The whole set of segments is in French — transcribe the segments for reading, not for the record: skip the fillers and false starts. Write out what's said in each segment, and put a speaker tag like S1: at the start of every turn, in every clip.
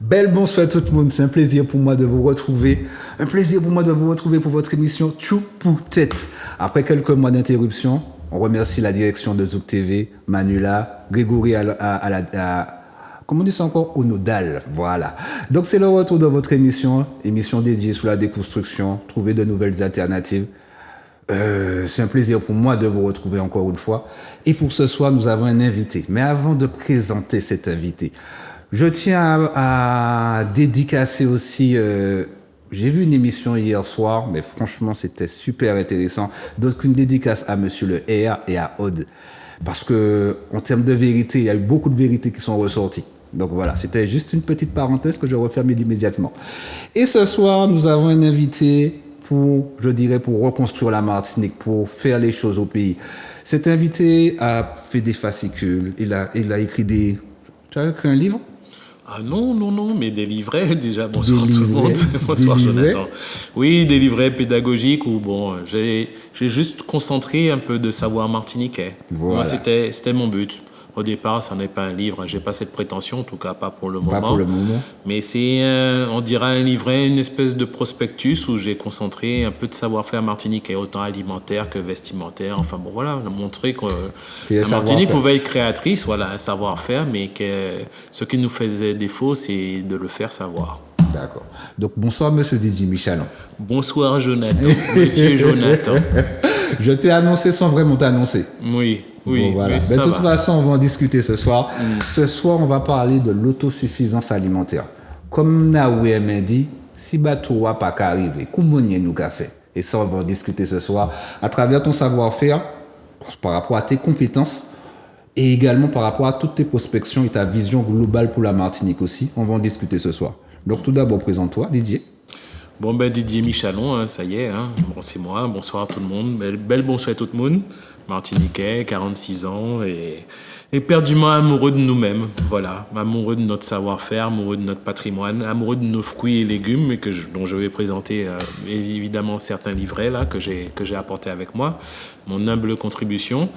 S1: Belle bonsoir tout le monde, c'est un plaisir pour moi de vous retrouver. Un plaisir pour moi de vous retrouver pour votre émission Tchou-Pou-Tête. Après quelques mois d'interruption, on remercie la direction de Zouk TV, Manula, Grégory comment on dit ça encore? Au nodal, voilà. Donc c'est le retour de votre émission dédiée sur la déconstruction, trouver de nouvelles alternatives. C'est un plaisir pour moi de vous retrouver encore une fois. Et pour ce soir, nous avons un invité. Mais avant de présenter cet invité, je tiens à dédicacer aussi... j'ai vu une émission hier soir, mais franchement, c'était super intéressant. Donc, une dédicace à Monsieur le R et à Aude. Parce que, en termes de vérité, il y a eu beaucoup de vérités qui sont ressorties. Donc voilà, c'était juste une petite parenthèse que je referme immédiatement. Et ce soir, nous avons un invité pour reconstruire la Martinique, pour faire les choses au pays. Cet invité a fait des fascicules, il a écrit des... Tu as écrit un livre?
S2: Ah non, mais des livrets, déjà, bonsoir tout le monde. Bonsoir Jonathan. Oui, des livrets pédagogiques où, j'ai juste concentré un peu de savoir martiniquais.
S1: Voilà.
S2: Moi, c'était mon but. Au départ, ça n'est pas un livre, j'ai pas cette prétention, en tout cas pas pour le moment.
S1: Pas pour le moment.
S2: Mais c'est, on dirait un livret, une espèce de prospectus où j'ai concentré un peu de savoir-faire martiniquais, autant alimentaire que vestimentaire. Enfin bon, voilà, montrer que la Martinique pouvait être créatrice, voilà, un savoir-faire, mais que ce qui nous faisait défaut, c'est de le faire savoir.
S1: D'accord. Donc bonsoir Monsieur Didier Michalon.
S2: Bonsoir Jonathan, Monsieur Jonathan.
S1: Je t'ai annoncé sans vraiment t'annoncer.
S2: Oui.
S1: Bon, voilà. De toute façon, on va en discuter ce soir. Ce soir, on va parler de l'autosuffisance alimentaire. Comme Naoué m'a dit, si bateau n'a pas qu'à arriver, comment nous qu'a fait? Et ça, on va en discuter ce soir à travers ton savoir-faire, par rapport à tes compétences et également par rapport à toutes tes prospections et ta vision globale pour la Martinique aussi. On va en discuter ce soir. Donc, tout d'abord, présente-toi, Didier.
S2: Didier Michalon, ça y est, Bon, c'est moi. Bonsoir à tout le monde. Belle bonsoir à tout le monde. Martiniquais, 46 ans et éperdument amoureux de nous-mêmes. Voilà, amoureux de notre savoir-faire, amoureux de notre patrimoine, amoureux de nos fruits et légumes dont je vais présenter évidemment certains livrets là que j'ai apportés avec moi, mon humble contribution.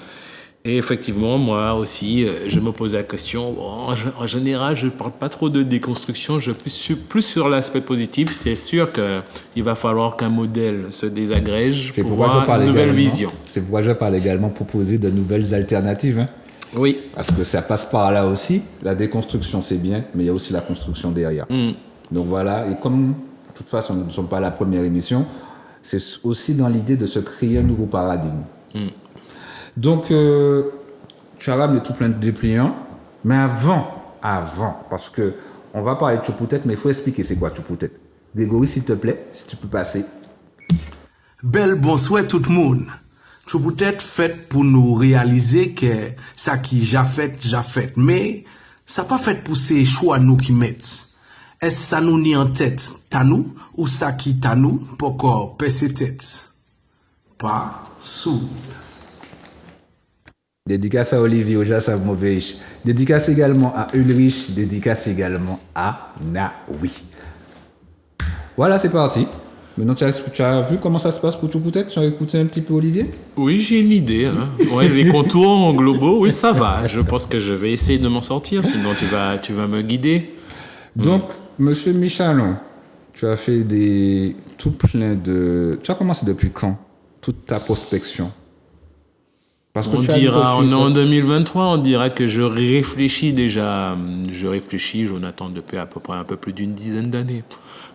S2: Et effectivement, moi aussi, je me pose la question. En général, je ne parle pas trop de déconstruction, je suis plus sur l'aspect positif. C'est sûr qu'il va falloir qu'un modèle se désagrège pour voir une nouvelle vision.
S1: C'est pourquoi je parle également proposer de nouvelles alternatives.
S2: Oui.
S1: Parce que ça passe par là aussi. La déconstruction, c'est bien, mais il y a aussi la construction derrière. Donc voilà, et comme de toute façon, nous ne sommes pas la première émission, c'est aussi dans l'idée de se créer un nouveau paradigme. Donc, tu as ramené tout plein de dépliants, mais avant, parce que on va parler de Tchou-Pou-Tête, mais il faut expliquer c'est quoi Tchou-Pou-Tête. Grégory, s'il te plaît, si tu peux passer.
S3: Belle bonsoir tout le monde. Tchou-Pou-Tête fait pour nous réaliser que ça qui j'ai fait, mais ça pas fait pour ces choix nous qui mettent. Est-ce ça nous ni en tête, ta nous, ou ça qui ta nous, pour encore passer tête? Pas sous.
S1: Dédicace à Olivier Ojas à Mauvais. Dédicace également à Ulrich. Dédicace également à Naoui. Voilà, c'est parti. Maintenant, tu as vu comment ça se passe pour Tchou-Pou-Tête? Tu as écouté un petit peu Olivier?
S2: Oui, j'ai une idée. Ouais, les contours globaux, oui, ça va. Je pense que je vais essayer de m'en sortir, sinon tu vas me guider.
S1: Donc, Monsieur Michalon, tu as fait tout plein de... Tu as commencé depuis quand? Toute ta prospection?
S2: Parce que en 2023, on dira que je réfléchis déjà. Je réfléchis, Jonathan, depuis à peu près un peu plus d'une dizaine d'années.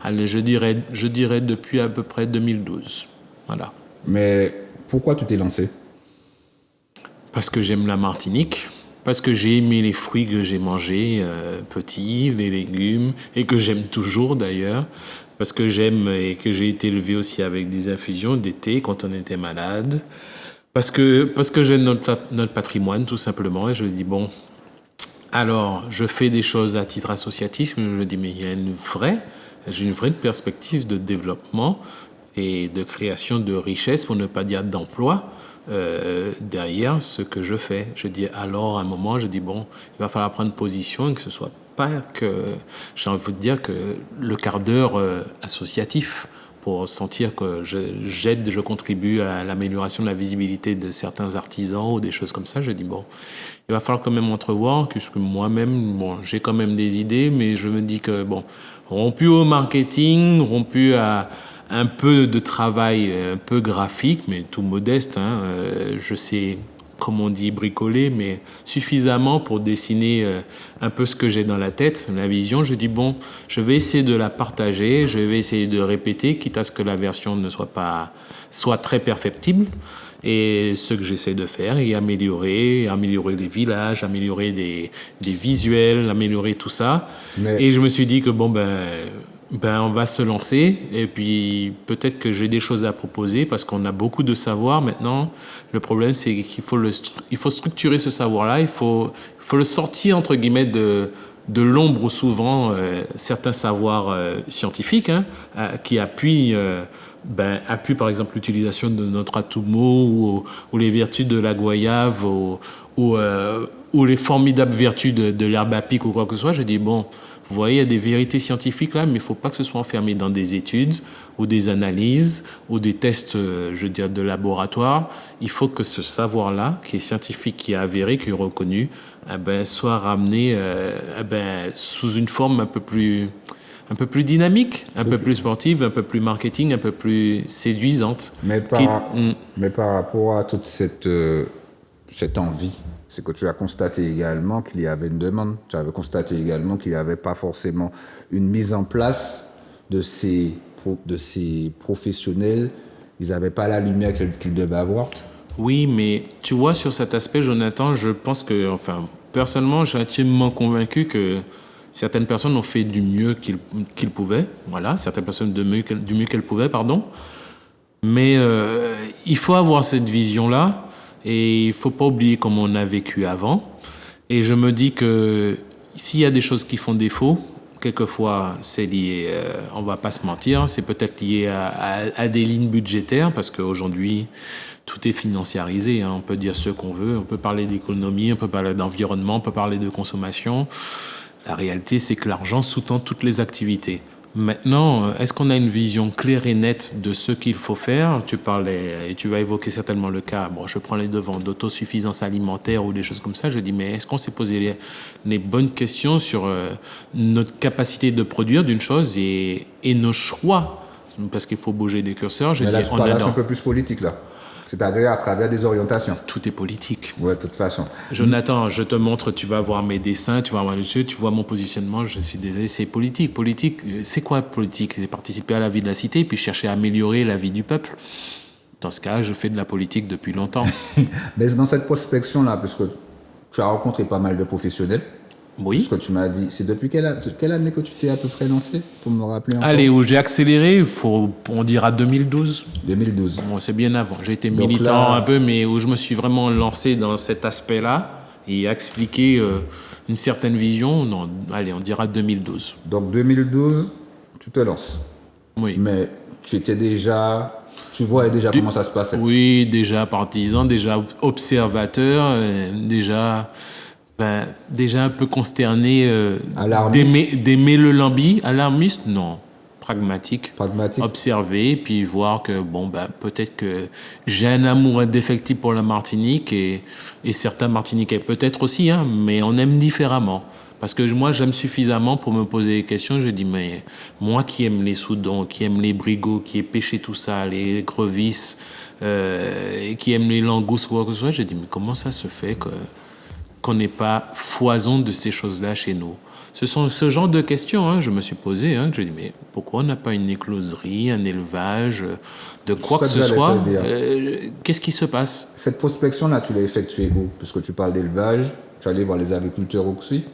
S2: Allez, je dirais depuis à peu près 2012. Voilà.
S1: Mais pourquoi tu t'es lancé?
S2: Parce que j'aime la Martinique. Parce que j'ai aimé les fruits que j'ai mangés petits, les légumes, et que j'aime toujours d'ailleurs. Parce que j'aime et que j'ai été élevé aussi avec des infusions d'été quand on était malade. Parce que j'aime notre patrimoine, tout simplement. Et je me dis, alors, je fais des choses à titre associatif, mais je me dis, mais il y a j'ai une vraie perspective de développement et de création de richesse, pour ne pas dire d'emploi, derrière ce que je fais. Je dis, alors, à un moment, il va falloir prendre position et que ce soit pas que, j'ai envie de dire, que le quart d'heure associatif pour sentir que je contribue à l'amélioration de la visibilité de certains artisans ou des choses comme ça. Je dis bon, il va falloir quand même entrevoir, puisque moi-même, bon, j'ai quand même des idées, mais je me dis que bon, rompu au marketing, rompu à un peu de travail un peu graphique, mais tout modeste, hein, je sais, comme on dit, bricoler, mais suffisamment pour dessiner un peu ce que j'ai dans la tête, la vision. Je dis, bon, je vais essayer de la partager, je vais essayer de répéter, quitte à ce que la version ne soit très perfectible. Et ce que j'essaie de faire est améliorer les villages, améliorer des visuels, améliorer tout ça. Et je me suis dit que bon, on va se lancer, et puis peut-être que j'ai des choses à proposer parce qu'on a beaucoup de savoir maintenant. Le problème, c'est qu'il faut structurer ce savoir-là, il faut le sortir entre guillemets de l'ombre où souvent certains savoirs scientifiques qui appuient par exemple l'utilisation de notre atumo ou les vertus de la goyave ou les formidables vertus de l'herbe à pic ou quoi que ce soit. Je dis bon, vous voyez, il y a des vérités scientifiques là, mais il ne faut pas que ce soit enfermé dans des études ou des analyses ou des tests, de laboratoire. Il faut que ce savoir-là, qui est scientifique, qui est avéré, qui est reconnu, soit ramené sous une forme un peu plus dynamique, un peu plus sportive, un peu plus marketing, un peu plus séduisante.
S1: Mais par rapport à toute cette envie, c'est que tu as constaté également qu'il y avait une demande. Tu avais constaté également qu'il n'y avait pas forcément une mise en place de ces professionnels. Ils n'avaient pas la lumière qu'ils devaient avoir.
S2: Oui, mais tu vois, sur cet aspect, Jonathan, je pense que, personnellement, j'ai intimement convaincu que certaines personnes ont fait du mieux qu'ils pouvaient. Voilà, certaines personnes du mieux qu'elles pouvaient, pardon. Mais il faut avoir cette vision-là. Et il ne faut pas oublier comment on a vécu avant. Et je me dis que s'il y a des choses qui font défaut, quelquefois c'est lié, on ne va pas se mentir, c'est peut-être lié à des lignes budgétaires, parce qu'aujourd'hui, tout est financiarisé. Hein. On peut dire ce qu'on veut, on peut parler d'économie, on peut parler d'environnement, on peut parler de consommation. La réalité, c'est que l'argent sous-tend toutes les activités. Maintenant, est-ce qu'on a une vision claire et nette de ce qu'il faut faire? Tu parlais, et tu vas évoquer certainement le cas, je prends les devants, d'autosuffisance alimentaire ou des choses comme ça. Je dis, mais est-ce qu'on s'est posé les bonnes questions sur notre capacité de produire d'une chose et nos choix? Parce qu'il faut bouger des curseurs.
S1: Mais là, tu parles un peu plus politique, là. C'est-à-dire à travers des orientations.
S2: Tout est politique.
S1: Ouais, de toute façon.
S2: Jonathan, je te montre, tu vas voir mes dessins, tu vas voir tu vois mon positionnement, je suis désolé, c'est politique. Politique, c'est quoi politique? C'est participer à la vie de la cité puis chercher à améliorer la vie du peuple. Dans ce cas, je fais de la politique depuis longtemps.
S1: Mais dans cette prospection-là, puisque tu as rencontré pas mal de professionnels,
S2: oui.
S1: Ce que tu m'as dit, c'est depuis quelle année que tu t'es à peu près lancé, pour me rappeler encore?
S2: Allez, où j'ai accéléré, on dira 2012.
S1: 2012.
S2: Bon, c'est bien avant. J'ai été militant un peu, mais où je me suis vraiment lancé dans cet aspect-là et expliqué une certaine vision. Non, allez, on dira 2012.
S1: Donc 2012, tu te lances.
S2: Oui.
S1: Mais tu voyais déjà comment ça se passait.
S2: Oui, déjà partisan, déjà observateur, déjà un peu consterné d'aimer le lambi. Alarmiste, non. Pragmatique. Observer, puis voir que, peut-être que j'ai un amour indéfectible pour la Martinique et certains Martiniquais peut-être aussi, mais on aime différemment. Parce que moi, j'aime suffisamment pour me poser des questions. Je dis, mais moi qui aime les soudons, qui aime les brigots, qui ai pêché tout ça, les grevisses, et qui aime les langoustes, quoi que ce soit, je dis, mais comment ça se fait qu'on n'ait pas foison de ces choses-là chez nous? Ce sont ce genre de questions, je me suis posé. Je dis, mais pourquoi on n'a pas une écloserie, un élevage, de quoi que ce soit? Qu'est-ce qui se passe?
S1: Cette prospection-là, tu l'as effectuée où? Puisque tu parles d'élevage, tu es allé voir les agriculteurs aussi?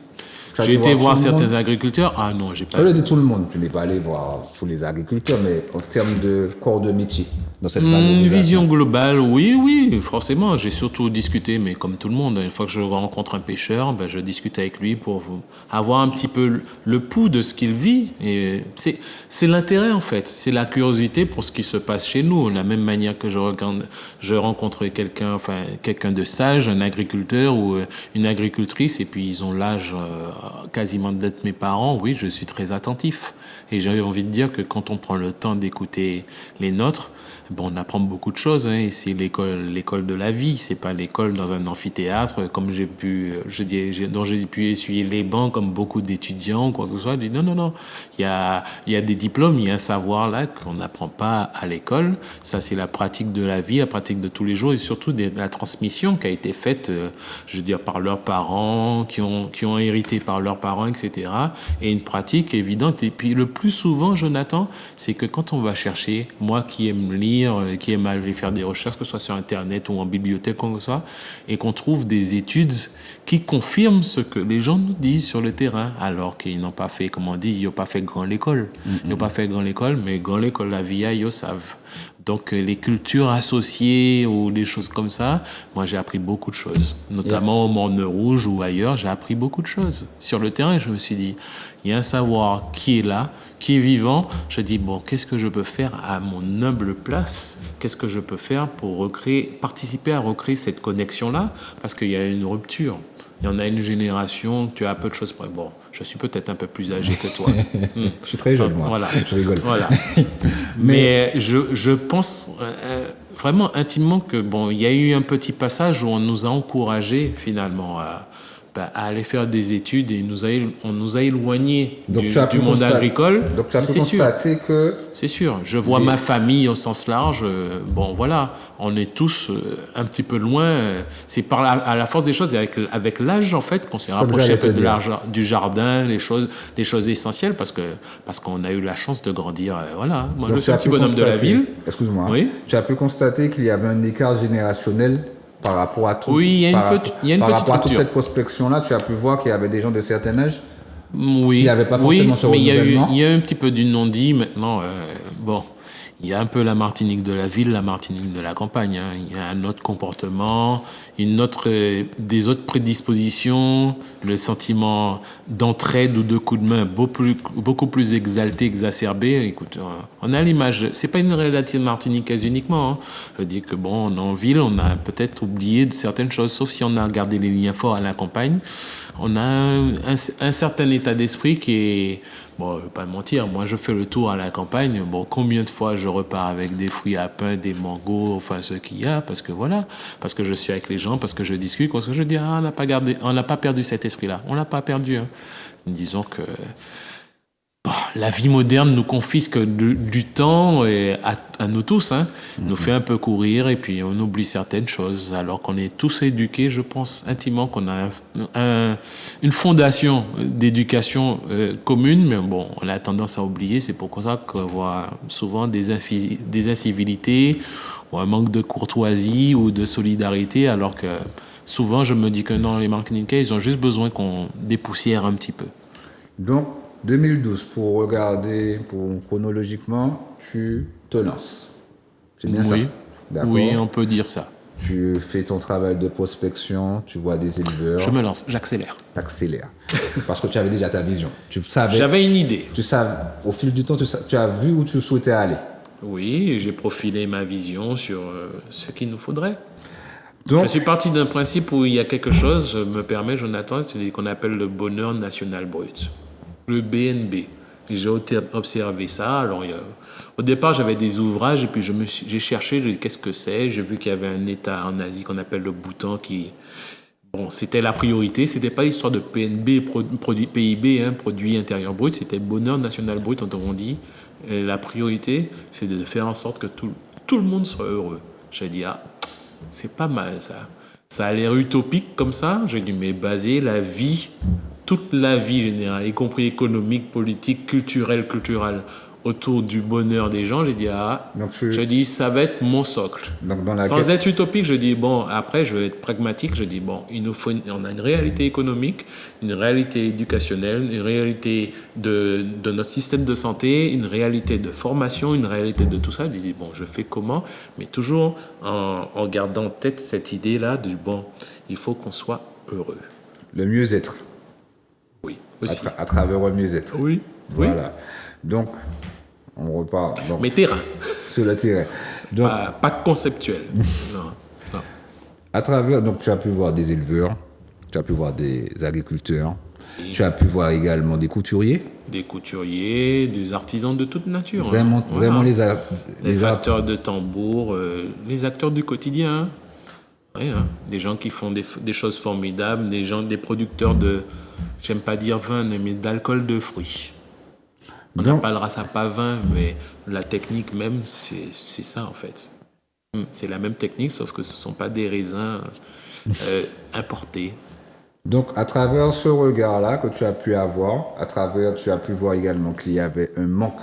S2: J'ai été voir certains agriculteurs. Ah non, j'ai pas.
S1: Je dis tout le monde. Tu n'es pas allé voir tous les agriculteurs, mais en termes de corps de métier, dans cette
S2: Une vision globale, oui, forcément. J'ai surtout discuté, mais comme tout le monde, une fois que je rencontre un pêcheur, je discute avec lui pour avoir un petit peu le pouls de ce qu'il vit. Et c'est l'intérêt, en fait. C'est la curiosité pour ce qui se passe chez nous. De la même manière que je rencontre quelqu'un de sage, un agriculteur ou une agricultrice, et puis ils ont l'âge quasiment d'être mes parents, oui, je suis très attentif. Et j'ai envie de dire que quand on prend le temps d'écouter les nôtres, bon, on apprend beaucoup de choses, hein, et c'est l'école de la vie. C'est pas l'école dans un amphithéâtre, comme dont j'ai pu essuyer les bancs, comme beaucoup d'étudiants, quoi que ce soit. Je dis non. Il y a des diplômes, il y a un savoir là qu'on n'apprend pas à l'école. Ça, c'est la pratique de la vie, la pratique de tous les jours, et surtout de la transmission qui a été faite, je veux dire, par leurs parents, qui ont hérité par leurs parents, etc. Et une pratique évidente. Et puis, le plus souvent, Jonathan, c'est que quand on va chercher, moi qui aime lire, qui aime aller faire des recherches, que ce soit sur Internet ou en bibliothèque, quoi que ce soit, et qu'on trouve des études qui confirment ce que les gens nous disent sur le terrain, alors qu'ils n'ont pas fait, comme on dit, ils n'ont pas fait grand l'école. Ils n'ont pas fait grand l'école, mais grand l'école, la vie, ils savent. Donc, les cultures associées ou des choses comme ça, moi, j'ai appris beaucoup de choses. Notamment au Morne Rouge ou ailleurs, j'ai appris beaucoup de choses. Sur le terrain, je me suis dit, il y a un savoir qui est là, qui est vivant. Je dis, bon, qu'est-ce que je peux faire à mon humble place? Qu'est-ce que je peux faire pour participer à recréer cette connexion-là? Parce qu'il y a une rupture. Il y en a une génération, tu as peu de choses près. Bon, je suis peut-être un peu plus âgé que toi.
S1: Je suis très jeune, moi.
S2: Voilà.
S1: Je rigole.
S2: Voilà. Mais je pense vraiment intimement que, bon, il y a eu un petit passage où on nous a encouragés, finalement, à aller faire des études, et on nous a éloignés du monde agricole.
S1: Donc tu as pu constater que...
S2: C'est sûr. Je vois ma famille au sens large. Bon, voilà, on est tous un petit peu loin. C'est à la force des choses, et avec l'âge, en fait, qu'on s'est rapproché un peu du jardin, des choses essentielles, parce qu'on a eu la chance de grandir. Voilà. Moi,
S1: Donc,
S2: je suis un petit bonhomme de la ville.
S1: Excuse-moi.
S2: Oui.
S1: Tu as pu constater qu'il y avait un écart générationnel par rapport à tout.
S2: Oui, il y a une petite
S1: rapport à toute
S2: rupture.
S1: cette prospection-là, tu as pu voir qu'il y avait des gens de certain âge
S2: Oui,
S1: qui n'avaient pas forcément ce renouvellement.
S2: il y a un petit peu du non-dit maintenant. Bon, il y a un peu la Martinique de la ville, la Martinique de la campagne. Hein. Il y a un autre comportement, des autres prédispositions, le sentiment d'entraide ou de coup de main beaucoup plus exalté, exacerbé. Écoute, on a l'image. C'est pas une réalité martiniquaise uniquement. Hein. Je dis que bon, en ville, on a peut-être oublié de certaines choses, sauf si on a gardé les liens forts à la campagne. On a un certain état d'esprit qui est... Bon, je ne vais pas mentir, moi je fais le tour à la campagne. Bon, combien de fois je repars avec des fruits à pain, des mangos, enfin ce qu'il y a, parce que je suis avec les gens, parce que je discute, parce que je dis, on n'a pas perdu cet esprit-là, on l'a pas perdu. Hein. Disons que la vie moderne nous confisque du temps, et à nous tous, hein, nous fait un peu courir, et puis on oublie certaines choses, alors qu'on est tous éduqués. Je pense intimement qu'on a une fondation d'éducation commune, mais bon, on a tendance à oublier. C'est pour ça qu'on voit souvent des incivilités, ou un manque de courtoisie ou de solidarité, alors que souvent je me dis que non, les Martiniquais, ils ont juste besoin qu'on dépoussière un petit peu.
S1: Donc, 2012, pour regarder chronologiquement, tu te lances. C'est bien ça? D'accord.
S2: Oui, on peut dire ça.
S1: Tu fais ton travail de prospection, tu vois des éleveurs.
S2: Je me lance, j'accélère.
S1: T'accélères. Parce que tu avais déjà ta vision.
S2: J'avais une idée.
S1: Tu savais, au fil du temps, tu as vu où tu souhaitais aller.
S2: Oui, j'ai profilé ma vision sur ce qu'il nous faudrait.
S1: Donc,
S2: je suis parti d'un principe où il y a quelque chose, je me permets, Jonathan, c'est qu'on appelle le bonheur national brut. Le BNB. J'ai observé ça. Alors, au départ, j'avais des ouvrages, et puis j'ai cherché qu'est-ce que c'est. J'ai vu qu'il y avait un État en Asie qu'on appelle le Bhoutan qui... Bon, c'était la priorité. C'était pas l'histoire de PNB, produit PIB, hein, produit intérieur brut. C'était bonheur national brut, on dit. Et la priorité, c'est de faire en sorte que tout le monde soit heureux. J'ai dit, c'est pas mal ça. Ça a l'air utopique comme ça. J'ai dit, mais baser la vie... toute la vie générale, y compris économique, politique, culturelle, autour du bonheur des gens, j'ai dit, je dis, ça va être mon socle. Donc, sans être utopique, je dis, bon, après, je vais être pragmatique, je dis, bon, on a une réalité économique, une réalité éducationnelle, une réalité de notre système de santé, une réalité de formation, une réalité de tout ça. Je dis, bon, je fais comment? Mais toujours en gardant en tête cette idée-là de, bon, il faut qu'on soit heureux.
S1: Le mieux-être.
S2: Oui, aussi.
S1: À travers le mieux-être.
S2: Oui.
S1: Voilà. Donc, on repart. Donc,
S2: mais terrain.
S1: Sur le terrain. Donc,
S2: pas conceptuel. non.
S1: À travers, donc, tu as pu voir des éleveurs, tu as pu voir des agriculteurs, Tu as pu voir également des couturiers.
S2: Des couturiers, des artisans de toute nature.
S1: Vraiment,
S2: Voilà.
S1: vraiment
S2: Les acteurs de tambour, les acteurs du quotidien. Hein. Oui, hein. Des gens qui font des choses formidables, des producteurs de, j'aime pas dire vin, mais d'alcool de fruits. On appellera ça pas vin, mais la technique même, c'est ça en fait. C'est la même technique, sauf que ce ne sont pas des raisins importés.
S1: Donc, à travers ce regard-là que tu as pu avoir, tu as pu voir également qu'il y avait un manque.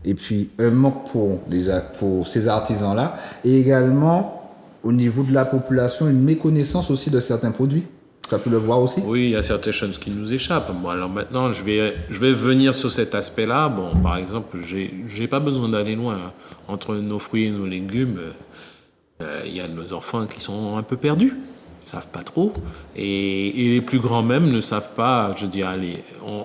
S1: Et puis, un manque pour ces artisans-là. Et également, au niveau de la population, une méconnaissance aussi de certains produits. Tu as pu le voir aussi?
S2: Oui, il y a certaines choses qui nous échappent. Bon, alors maintenant, je vais venir sur cet aspect-là. Bon, par exemple, j'ai pas besoin d'aller loin. Hein. Entre nos fruits et nos légumes, il y a nos enfants qui sont un peu perdus. Ils savent pas trop. Et les plus grands même ne savent pas. Je dis, allez,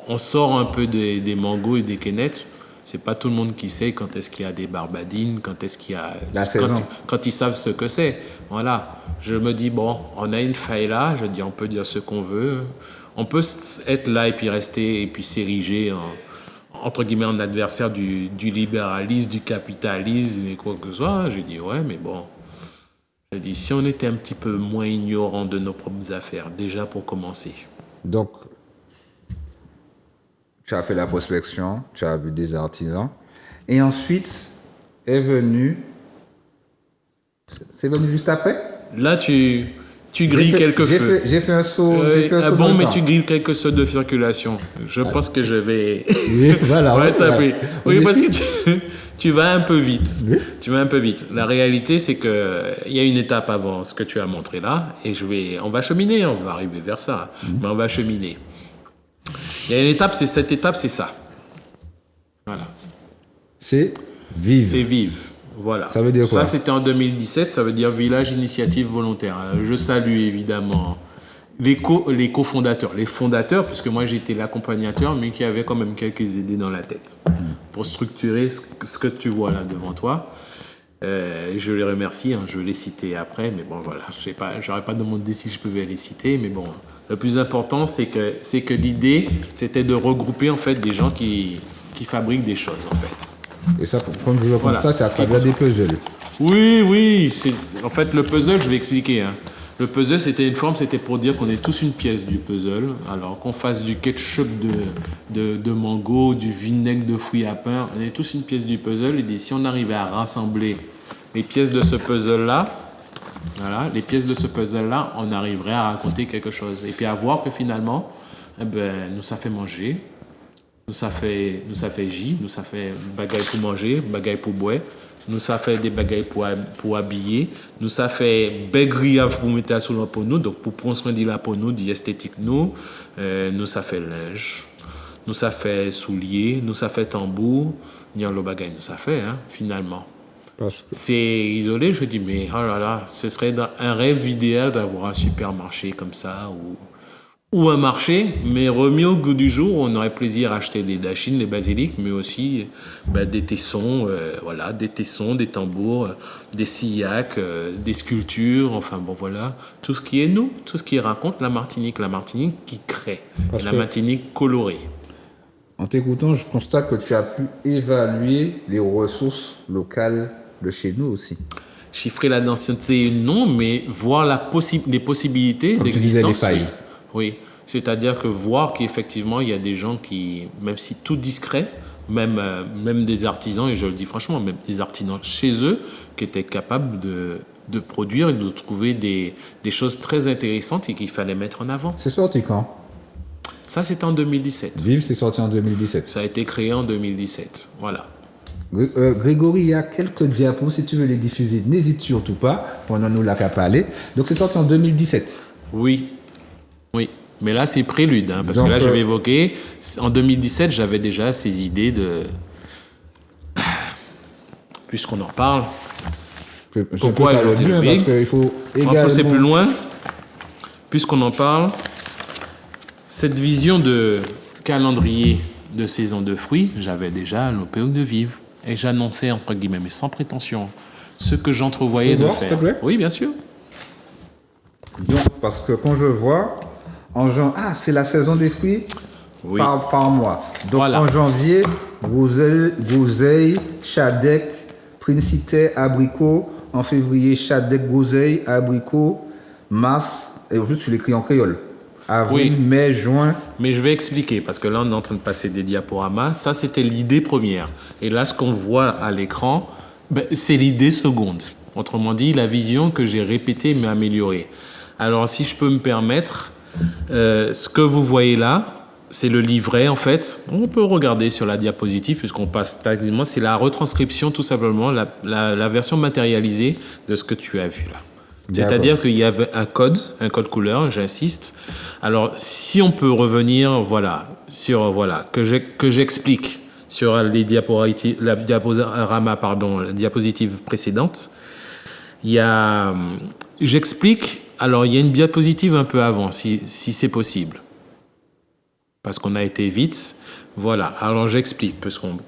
S2: on sort un peu des mangos et des quénettes. C'est pas tout le monde qui sait quand est-ce qu'il y a des barbadines, quand est-ce qu'il y a... Quand ils savent ce que c'est. Voilà. Je me dis, bon, on a une faille là. Je dis, on peut dire ce qu'on veut. On peut être là et puis rester et puis s'ériger entre guillemets en adversaire du libéralisme, du capitalisme et quoi que ce soit. Je dis, ouais, mais bon... Je dis, si on était un petit peu moins ignorant de nos propres affaires, déjà pour commencer.
S1: Donc, tu as fait la prospection, tu as vu des artisans, et ensuite est venu... C'est venu juste après?
S2: Là, tu grilles quelques feux.
S1: J'ai fait un saut.
S2: Bon, mais tu grilles quelques sauts de circulation. Je pense que je vais...
S1: Oui, voilà.
S2: ouais, taper. Oui, parce que tu vas un peu vite. Oui. Tu vas un peu vite. La réalité, c'est qu'il y a une étape avant ce que tu as montré là, et on va cheminer, on va arriver vers ça, mais on va cheminer. Il y a une étape, cette étape, c'est ça. Voilà.
S1: C'est vive.
S2: C'est vive. Voilà.
S1: Ça veut dire quoi?
S2: Ça, c'était en 2017, ça veut dire Village Initiative Volontaire. Je salue évidemment les cofondateurs, les fondateurs, parce que moi j'étais l'accompagnateur, mais qui avait quand même quelques idées dans la tête pour structurer ce que tu vois là devant toi. Je les remercie, hein, je vais les citer après, mais bon voilà, j'aurais pas demandé si je pouvais les citer, mais bon, le plus important c'est que l'idée c'était de regrouper en fait des gens qui fabriquent des choses en fait.
S1: Et ça, comme je le constate, c'est à travers des puzzles.
S2: Oui, en fait le puzzle, je vais expliquer. Hein. Le puzzle, c'était une forme, c'était pour dire qu'on est tous une pièce du puzzle. Alors qu'on fasse du ketchup de mango, du vinaigre de fruits à pain, on est tous une pièce du puzzle. Et si on arrivait à rassembler les pièces de ce puzzle-là, voilà, les pièces de ce puzzle-là, on arriverait à raconter quelque chose. Et puis à voir que finalement, nous ça fait manger, nous ça fait J, nous ça fait bagaille pour manger, bagaille pour boire. Nous, ça fait des bagailles pour habiller. Nous, ça fait begria pour mettre sur la peau nous. Donc, pour prendre soin de la peau nous, d'esthétique nous. Nous, ça fait linge. Nous, ça fait souliers. Nous, ça fait tambour. Nous, le bagaille, nous, ça fait, hein, finalement. C'est isolé, je dis, mais oh là là, ce serait un rêve idéal d'avoir un supermarché comme ça ou un marché, mais remis au goût du jour, on aurait plaisir à acheter des dachines, des basiliques, mais aussi des tessons, des tessons, des tambours, des sillacs, des sculptures, enfin bon voilà, tout ce qui est nous, tout ce qui raconte la Martinique qui crée, la Martinique colorée.
S1: En t'écoutant, je constate que tu as pu évaluer les ressources locales de chez nous aussi.
S2: Chiffrer la densité, non, mais voir les possibilités d'existence.
S1: Les failles.
S2: Oui, c'est-à-dire que voir qu'effectivement, il y a des gens qui, même si tout discret, même des artisans, et je le dis franchement, même des artisans chez eux, qui étaient capables de produire et de trouver des choses très intéressantes et qu'il fallait mettre en avant.
S1: C'est sorti quand?
S2: Ça, c'était en 2017.
S1: Vive, c'est sorti en 2017.
S2: Ça a été créé en 2017, voilà.
S1: Grégory, il y a quelques diapos, si tu veux les diffuser, n'hésite surtout pas, pendant nous la qu'à parler. Donc, c'est sorti en 2017.
S2: Oui. Mais là, c'est prélude, hein, parce que là, je vais évoquer, en 2017, j'avais déjà ces idées de... Puisqu'on en parle, pourquoi
S1: parce qu'il faut également...
S2: On va passer plus loin. Puisqu'on en parle, cette vision de calendrier de saison de fruits, j'avais déjà l'OPEOC de vivre. Et j'annonçais, entre guillemets, mais sans prétention, ce que j'entrevoyais de faire.
S1: S'il te plaît?
S2: Oui, bien sûr.
S1: Donc, parce que quand je vois, c'est la saison des fruits
S2: Oui.
S1: par mois. Donc
S2: Voilà.
S1: en janvier, groseille, chadec, princité, abricot. En février, chadec, groseille, abricot, mars. Et en plus, tu l'écris en créole. Avril,
S2: Oui.
S1: mai, juin.
S2: Mais je vais expliquer, parce que là, on est en train de passer des diaporamas. Ça, c'était l'idée première. Et là, ce qu'on voit à l'écran, c'est l'idée seconde. Autrement dit, la vision que j'ai répétée mais améliorée. Alors, si je peux me permettre, ce que vous voyez là, c'est le livret, en fait. On peut regarder sur la diapositive, puisqu'on passe tardivement. C'est la retranscription, tout simplement, la version matérialisée de ce que tu as vu là. C'est-à-dire qu'il y avait un code couleur, j'insiste. Alors, si on peut revenir, que j'explique sur les diapositive précédente, j'explique, alors il y a une diapositive un peu avant, si c'est possible. Parce qu'on a été vite. Voilà, alors j'explique,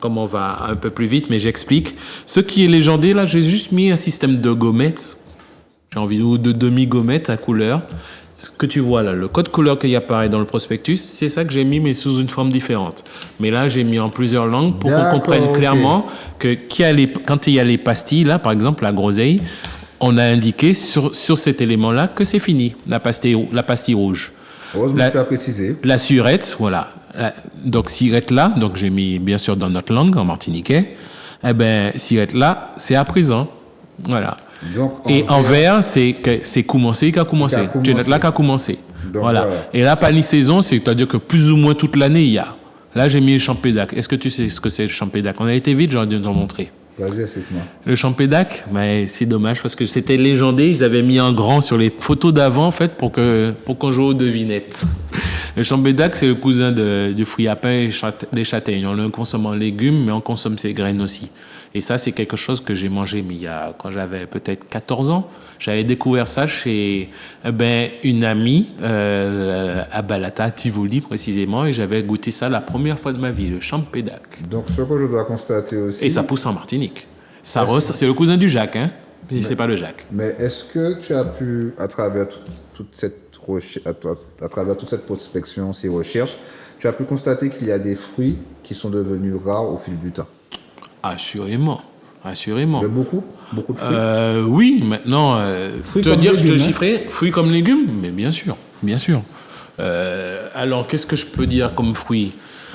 S2: comme on va un peu plus vite, mais j'explique. Ce qui est légendé, là, j'ai juste mis un système de gommettes. J'ai envie de demi-gommettes à couleur. Ce que tu vois là, le code couleur qui apparaît dans le prospectus, c'est ça que j'ai mis, mais sous une forme différente. Mais là, j'ai mis en plusieurs langues pour qu'on comprenne clairement que quand il y a les pastilles, là, par exemple, la groseille, on a indiqué sur cet élément-là que c'est fini, la pastille rouge.
S1: Heureusement que tu as précisé.
S2: La surette, voilà. Donc, sirette là, donc j'ai mis bien sûr dans notre langue, en martiniquais. Eh ben, sirette là, c'est à présent. Voilà. Donc, en vert, c'est commencé qui a commencé. Tu es là qui a commencé. Donc, voilà. Et là, palissaison, c'est-à-dire que plus ou moins toute l'année, il y a. Là, j'ai mis le champédac. Est-ce que tu sais ce que c'est le champédac? On a été vite, j'aurais dû te le montrer.
S1: Vas-y, explique-moi.
S2: Le champédac, mais c'est dommage parce que c'était légendé. Je l'avais mis en grand sur les photos d'avant, en fait, pour qu'on joue aux devinettes. Le champédac, c'est le cousin du fruit à pain et des châtaignes. On le consomme en légumes, mais on consomme ses graines aussi. Et ça, c'est quelque chose que j'ai mangé, mais quand j'avais peut-être 14 ans. J'avais découvert ça chez une amie à Balata, à Tivoli précisément, et j'avais goûté ça la première fois de ma vie, le champédac.
S1: Donc, ce que je dois constater aussi...
S2: Et ça pousse en Martinique. C'est le cousin du Jacques, hein. Mais c'est pas le Jacques.
S1: Mais est-ce que tu as pu, à travers toute cette prospection, ces recherches, tu as pu constater qu'il y a des fruits qui sont devenus rares au fil du temps?
S2: Assurément.
S1: Mais beaucoup de fruits.
S2: Oui, maintenant, tu veux dire que je te chiffrais fruits comme légumes? Mais bien sûr. Alors, qu'est-ce que je peux dire comme fruits?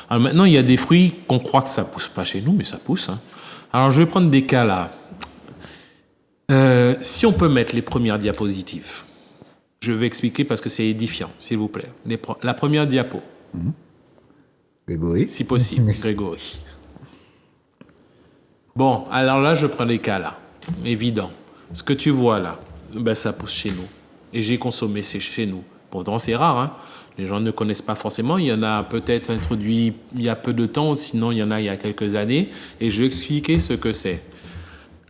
S2: Alors maintenant, il y a des fruits qu'on croit que ça pousse pas chez nous, mais ça pousse. Hein. Alors, je vais prendre des cas là. Si on peut mettre les premières diapositives, je vais expliquer parce que c'est édifiant, s'il vous plaît. La première diapo.
S1: Grégory.
S2: Si possible, Grégory. Bon, alors là, je prends les cas là. Évident. Ce que tu vois là, ça pousse chez nous. Et j'ai consommé, c'est chez nous. Pourtant, c'est rare, hein. Les gens ne connaissent pas forcément. Il y en a peut-être introduit il y a peu de temps, sinon il y en a il y a quelques années. Et je vais expliquer ce que c'est.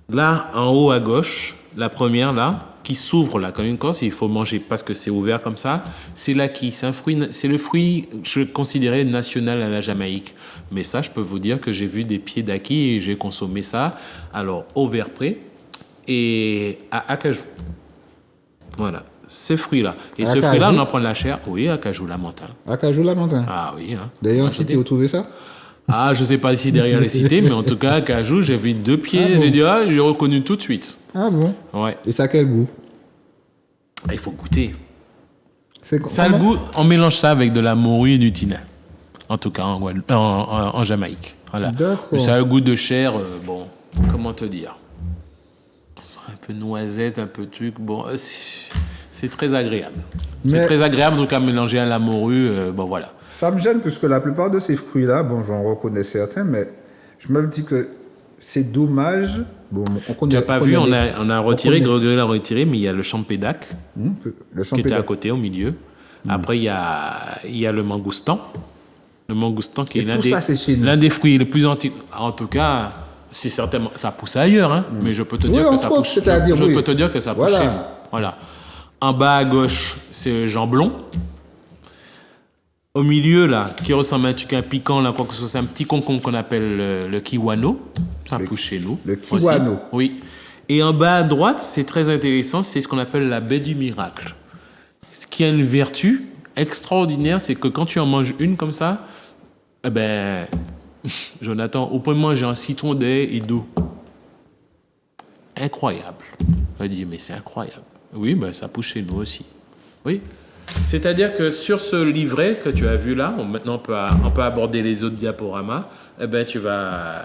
S2: Là, en haut à gauche, la première là, qui s'ouvre là comme une corse, il faut manger parce que c'est ouvert comme ça. C'est l'acquis, c'est le fruit je considérais national à la Jamaïque. Mais ça, je peux vous dire que j'ai vu des pieds d'acquis et j'ai consommé ça. Alors au vert près et à acajou. Voilà, ces fruits-là. Et ce fruit-là, on en prend de la chair. Oui, acajou lamentin.
S1: Acajou lamentin.
S2: Ah oui. Hein.
S1: D'ailleurs, si tu as trouvé ça?
S2: Ah, je sais pas si derrière les cités, mais en tout cas, acajou, j'ai vu 2 pieds. Ah bon. J'ai dit, j'ai reconnu tout de suite.
S1: Ah bon?
S2: Ouais.
S1: Et ça a quel goût?
S2: Il faut goûter. Ça a le goût, on mélange ça avec de la morue et du thym. En tout cas, en Jamaïque. Voilà.
S1: D'accord.
S2: Ça a le goût de chair, bon, comment te dire? Un peu noisette, un peu truc, bon, c'est très agréable. C'est très agréable, donc à mélanger à la morue, bon voilà.
S1: Ça me gêne puisque la plupart de ces fruits-là, bon, j'en reconnais certains, mais je me dis que c'est dommage. Bon, tu
S2: n'as pas vu, on a retiré, Grégory l'a retiré, mais il y a le champédac qui était à côté, au milieu. Après, il y a le mangoustan. Le mangoustan qui est l'un des fruits les plus antiques. En tout cas, c'est certainement, ça pousse ailleurs, hein, mais je peux te dire que ça pousse. Je peux te dire que ça pousse chez nous. Voilà. En bas à gauche, c'est jamblon. Au milieu, là, qui ressemble à un truc piquant, là, quoi que ce soit, c'est un petit concombre qu'on appelle le kiwano. Ça pousse chez nous.
S1: Le kiwano.
S2: Aussi. Oui. Et en bas à droite, c'est très intéressant, c'est ce qu'on appelle la baie du miracle. Ce qui a une vertu, extraordinaire, c'est que quand tu en manges une comme ça, eh ben, Jonathan, on peut manger un citron d'ail et d'eau. Incroyable. Je dis, mais c'est incroyable. Oui, ben, ça pousse chez nous aussi. Oui. C'est-à-dire que sur ce livret que tu as vu là, maintenant on peut aborder les autres diaporamas, eh ben, tu vas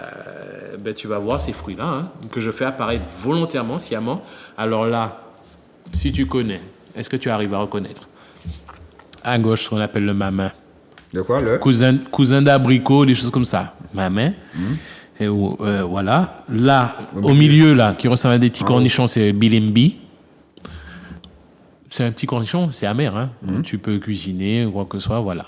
S2: voir ces fruits-là, hein, que je fais apparaître volontairement, sciemment. Alors là, si tu connais, est-ce que tu arrives à reconnaître? À gauche, ce qu'on appelle le mamin.
S1: De quoi, le
S2: Cousin d'abricot, des choses comme ça. Mamin. Et voilà. Là, au milieu, là, qui ressemble à des petits cornichons, c'est bilimbi. C'est un petit cornichon, c'est amer, hein. Tu peux cuisiner ou quoi que ce soit, voilà.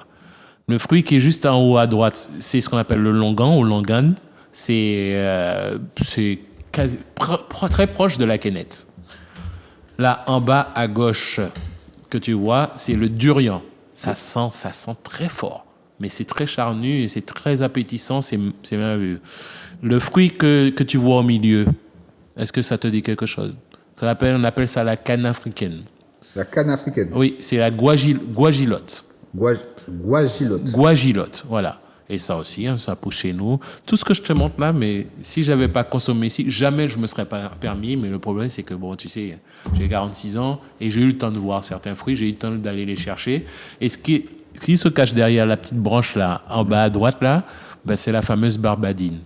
S2: Le fruit qui est juste en haut à droite, c'est ce qu'on appelle le longan ou longan. C'est très proche de la quénette. Là, en bas à gauche, que tu vois, c'est le durian. Ça sent très fort. Mais c'est très charnu et c'est très appétissant, c'est merveilleux. Le fruit que tu vois au milieu, est-ce que ça te dit quelque chose? On appelle ça la canne africaine.
S1: La canne africaine.
S2: Oui, c'est la guagilotte.
S1: Guagilotte.
S2: Guagilotte, voilà. Et ça aussi, hein, ça pousse chez nous. Tout ce que je te montre là, mais si je n'avais pas consommé ici, jamais je ne me serais pas permis. Mais le problème, c'est que, bon, tu sais, j'ai 46 ans et j'ai eu le temps de voir certains fruits, j'ai eu le temps d'aller les chercher. Et ce qui se cache derrière la petite branche là, en bas à droite là, ben, c'est la fameuse barbadine,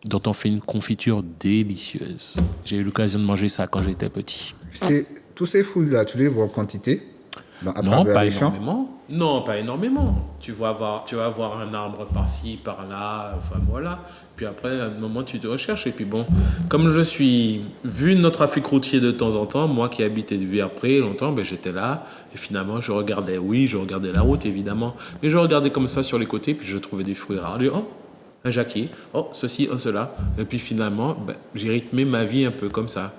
S2: dont on fait une confiture délicieuse. J'ai eu l'occasion de manger ça quand j'étais petit.
S1: Tous ces fruits-là, tu les vois en quantité
S2: Non, pas énormément. Non, pas énormément. Tu vas avoir un arbre par-ci, par-là, enfin voilà. Puis après, à un moment, tu te recherches. Et puis bon, comme je suis vu notre trafic routier de temps en temps, moi qui habitais depuis après longtemps, ben, j'étais là. Et finalement, je regardais la route, évidemment. Mais je regardais comme ça sur les côtés, puis je trouvais des fruits rares. Je dis, oh, un jacquier, oh, ceci, oh, cela. Et puis finalement, ben, j'ai rythmé ma vie un peu comme ça.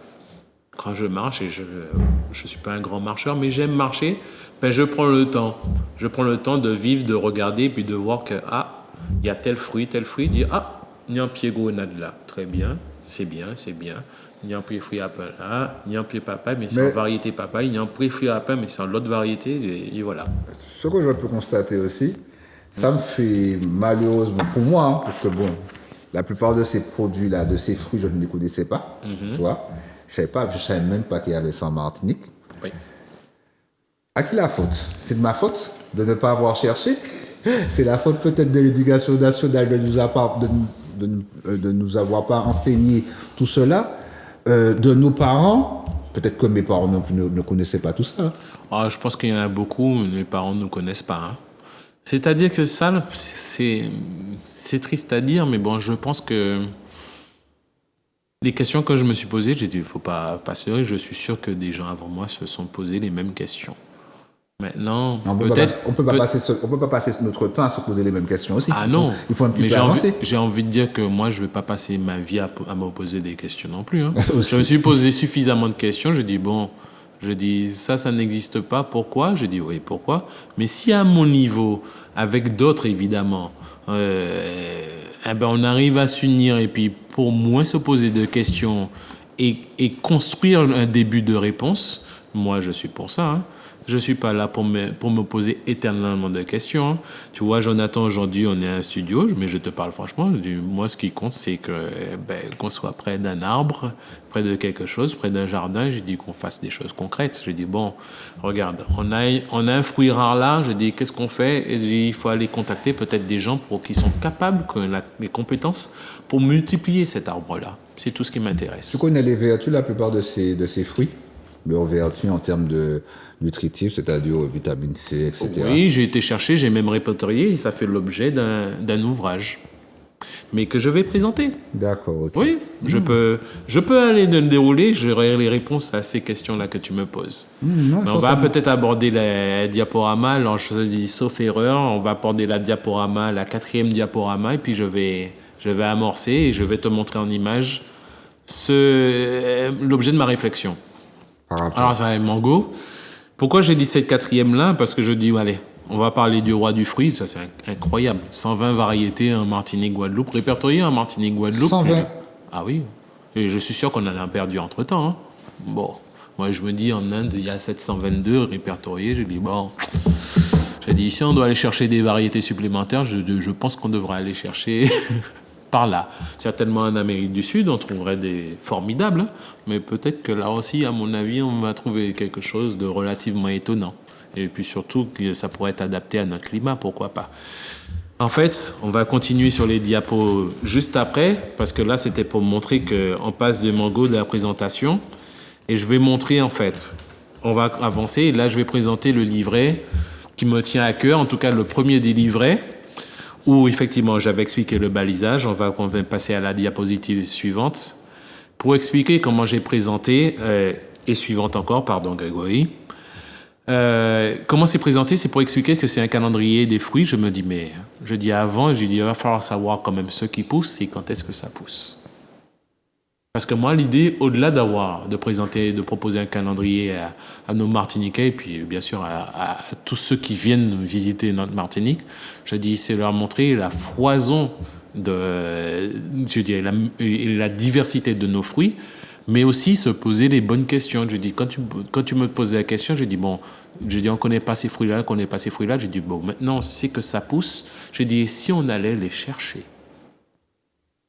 S2: Quand je marche, et je suis pas un grand marcheur, mais j'aime marcher, ben je prends le temps. Je prends le temps de vivre, de regarder, puis de voir que, il y a tel fruit, dit, il y a un pied grenade là. Très bien, c'est bien. Il y a un pied fruit à pain là, il y a un pied papaye, mais c'est en variété papaye, il y a un pied fruit à pain, mais c'est en l'autre variété, et voilà.
S1: Ce que je peux constater aussi, ça me fait malheureusement pour moi, hein, parce que bon, la plupart de ces produits-là, de ces fruits, je ne les connaissais pas, tu vois. Je ne savais même pas qu'il y avait ça en Martinique.
S2: Oui.
S1: À qui la faute? C'est de ma faute de ne pas avoir cherché? C'est la faute peut-être de l'éducation nationale de nous avoir pas enseigné tout cela, de nos parents. Peut-être que mes parents ne connaissaient pas tout ça.
S2: Je pense qu'il y en a beaucoup, mes parents ne connaissent pas. Hein. C'est-à-dire que ça, c'est triste à dire, mais bon, je pense que les questions que je me suis posées, j'ai dit, il ne faut pas se leurrer, je suis sûr que des gens avant moi se sont posés les mêmes questions. Maintenant,
S1: on peut pas passer notre temps à se poser les mêmes questions aussi.
S2: Non,
S1: il faut un petit peu avancer.
S2: J'ai envie de dire que moi, je ne vais pas passer ma vie à me poser des questions non plus. Hein. Je me suis posé suffisamment de questions, je dis, ça n'existe pas, pourquoi? Je dis, oui, pourquoi? Mais si à mon niveau, avec d'autres évidemment, on arrive à s'unir et puis pour moins se poser de questions et construire un début de réponse, moi je suis pour ça. Hein. Je ne suis pas là pour me poser éternellement de questions. Hein. Tu vois, Jonathan, aujourd'hui, on est à un studio, mais je te parle franchement. Moi, ce qui compte, c'est qu'on soit près d'un arbre, près de quelque chose, près d'un jardin. J'ai dit qu'on fasse des choses concrètes. J'ai dit, bon, regarde, on a un fruit rare là. J'ai dit, qu'est-ce qu'on fait? Et j'ai dit, il faut aller contacter peut-être des gens qui sont capables, qui ont les compétences pour multiplier cet arbre-là. C'est tout ce qui m'intéresse.
S1: Tu connais les vertus, la plupart de ces fruits? Leurs vertus en termes de nutritifs, c'est-à-dire vitamine C, etc.
S2: Oui, j'ai été chercher, j'ai même répertorié et ça fait l'objet d'un ouvrage. Mais que je vais présenter.
S1: D'accord, ok.
S2: Oui, je peux aller le dérouler, j'aurai les réponses à ces questions-là que tu me poses. Mais on va peut-être aborder la diaporama, alors je dis sauf erreur, on va aborder la 4e diaporama, et puis je vais amorcer et je vais te montrer en image l'objet de ma réflexion. Alors, ça va Mango. Pourquoi j'ai dit cette 4e-là? Parce que je dis, allez, on va parler du roi du fruit. Ça, c'est incroyable. 120 variétés en Martinique, Guadeloupe. Répertoriées en Martinique, Guadeloupe.
S1: 120?
S2: Ah oui. Et je suis sûr qu'on en a perdu entre-temps. Hein. Bon, moi, je me dis, en Inde, il y a 722 répertoriés. Je dis, bon, J'ai dit, si on doit aller chercher des variétés supplémentaires, je pense qu'on devrait aller chercher par là. Certainement en Amérique du Sud, on trouverait des formidables, hein, mais peut-être que là aussi, à mon avis, on va trouver quelque chose de relativement étonnant. Et puis surtout, que ça pourrait être adapté à notre climat, pourquoi pas. En fait, on va continuer sur les diapos juste après, parce que là, c'était pour montrer qu'on passe des mangos de la présentation. Et je vais montrer, en fait, on va avancer. Et là, je vais présenter le livret qui me tient à cœur, en tout cas le premier des livrets, où effectivement, j'avais expliqué le balisage. On va passer à la diapositive suivante pour expliquer comment j'ai présenté, et suivante encore, pardon Grégory. Comment c'est présenté, c'est pour expliquer que c'est un calendrier des fruits. Je me dis, mais je dis avant, je dis, il va falloir savoir quand même ce qui pousse et quand est-ce que ça pousse. Parce que moi, l'idée, au-delà de présenter, de proposer un calendrier à nos Martiniquais et puis bien sûr à tous ceux qui viennent visiter notre Martinique, je dis, c'est leur montrer la foison la diversité de nos fruits, mais aussi se poser les bonnes questions. Je dis, quand tu me poses la question, je dis, bon, on connaît pas ces fruits-là, on connaît pas ces fruits-là. Je dis, bon, maintenant, on sait que ça pousse. Je dis, si on allait les chercher,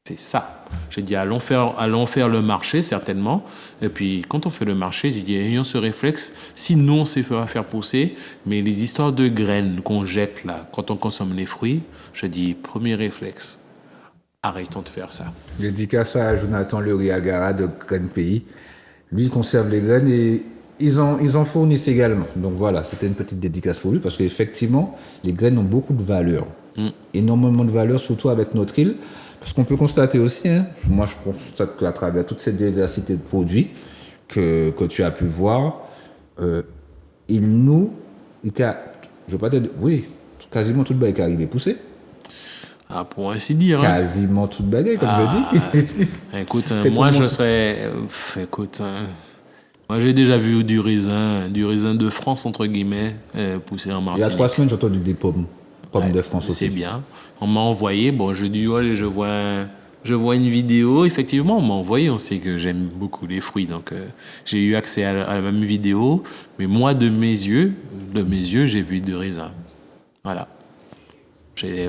S2: c'est ça. J'ai dit, allons faire le marché, certainement. Et puis, quand on fait le marché, j'ai dit, ayons ce réflexe. Si nous, on sait faire pousser, mais les histoires de graines qu'on jette là, quand on consomme les fruits, je dis, premier réflexe, arrêtons de faire ça.
S1: Dédicace à Jonathan Luriagara de Graines Pays. Lui, il conserve les graines et ils en fournissent également. Donc voilà, c'était une petite dédicace pour lui parce qu'effectivement, les graines ont beaucoup de valeur. Énormément de valeur, surtout avec notre île. Parce qu'on peut constater aussi, hein, moi je constate qu'à travers toute cette diversité de produits que tu as pu voir, je veux pas dire, oui, quasiment toute bague est arrivée poussée.
S2: Ah, pour ainsi dire.
S1: Quasiment toute bague, comme je dis.
S2: Écoute, moi je serais. Moi j'ai déjà vu du raisin de France, entre guillemets, pousser en Martinique.
S1: Il y a 3 semaines, j'ai entendu des pommes de France aussi.
S2: C'est bien. On m'a envoyé, bon, je dis, allez, je vois une vidéo. Effectivement, on m'a envoyé, on sait que j'aime beaucoup les fruits, donc j'ai eu accès à la même vidéo. Mais moi, de mes yeux, j'ai vu du raisin. Voilà. J'ai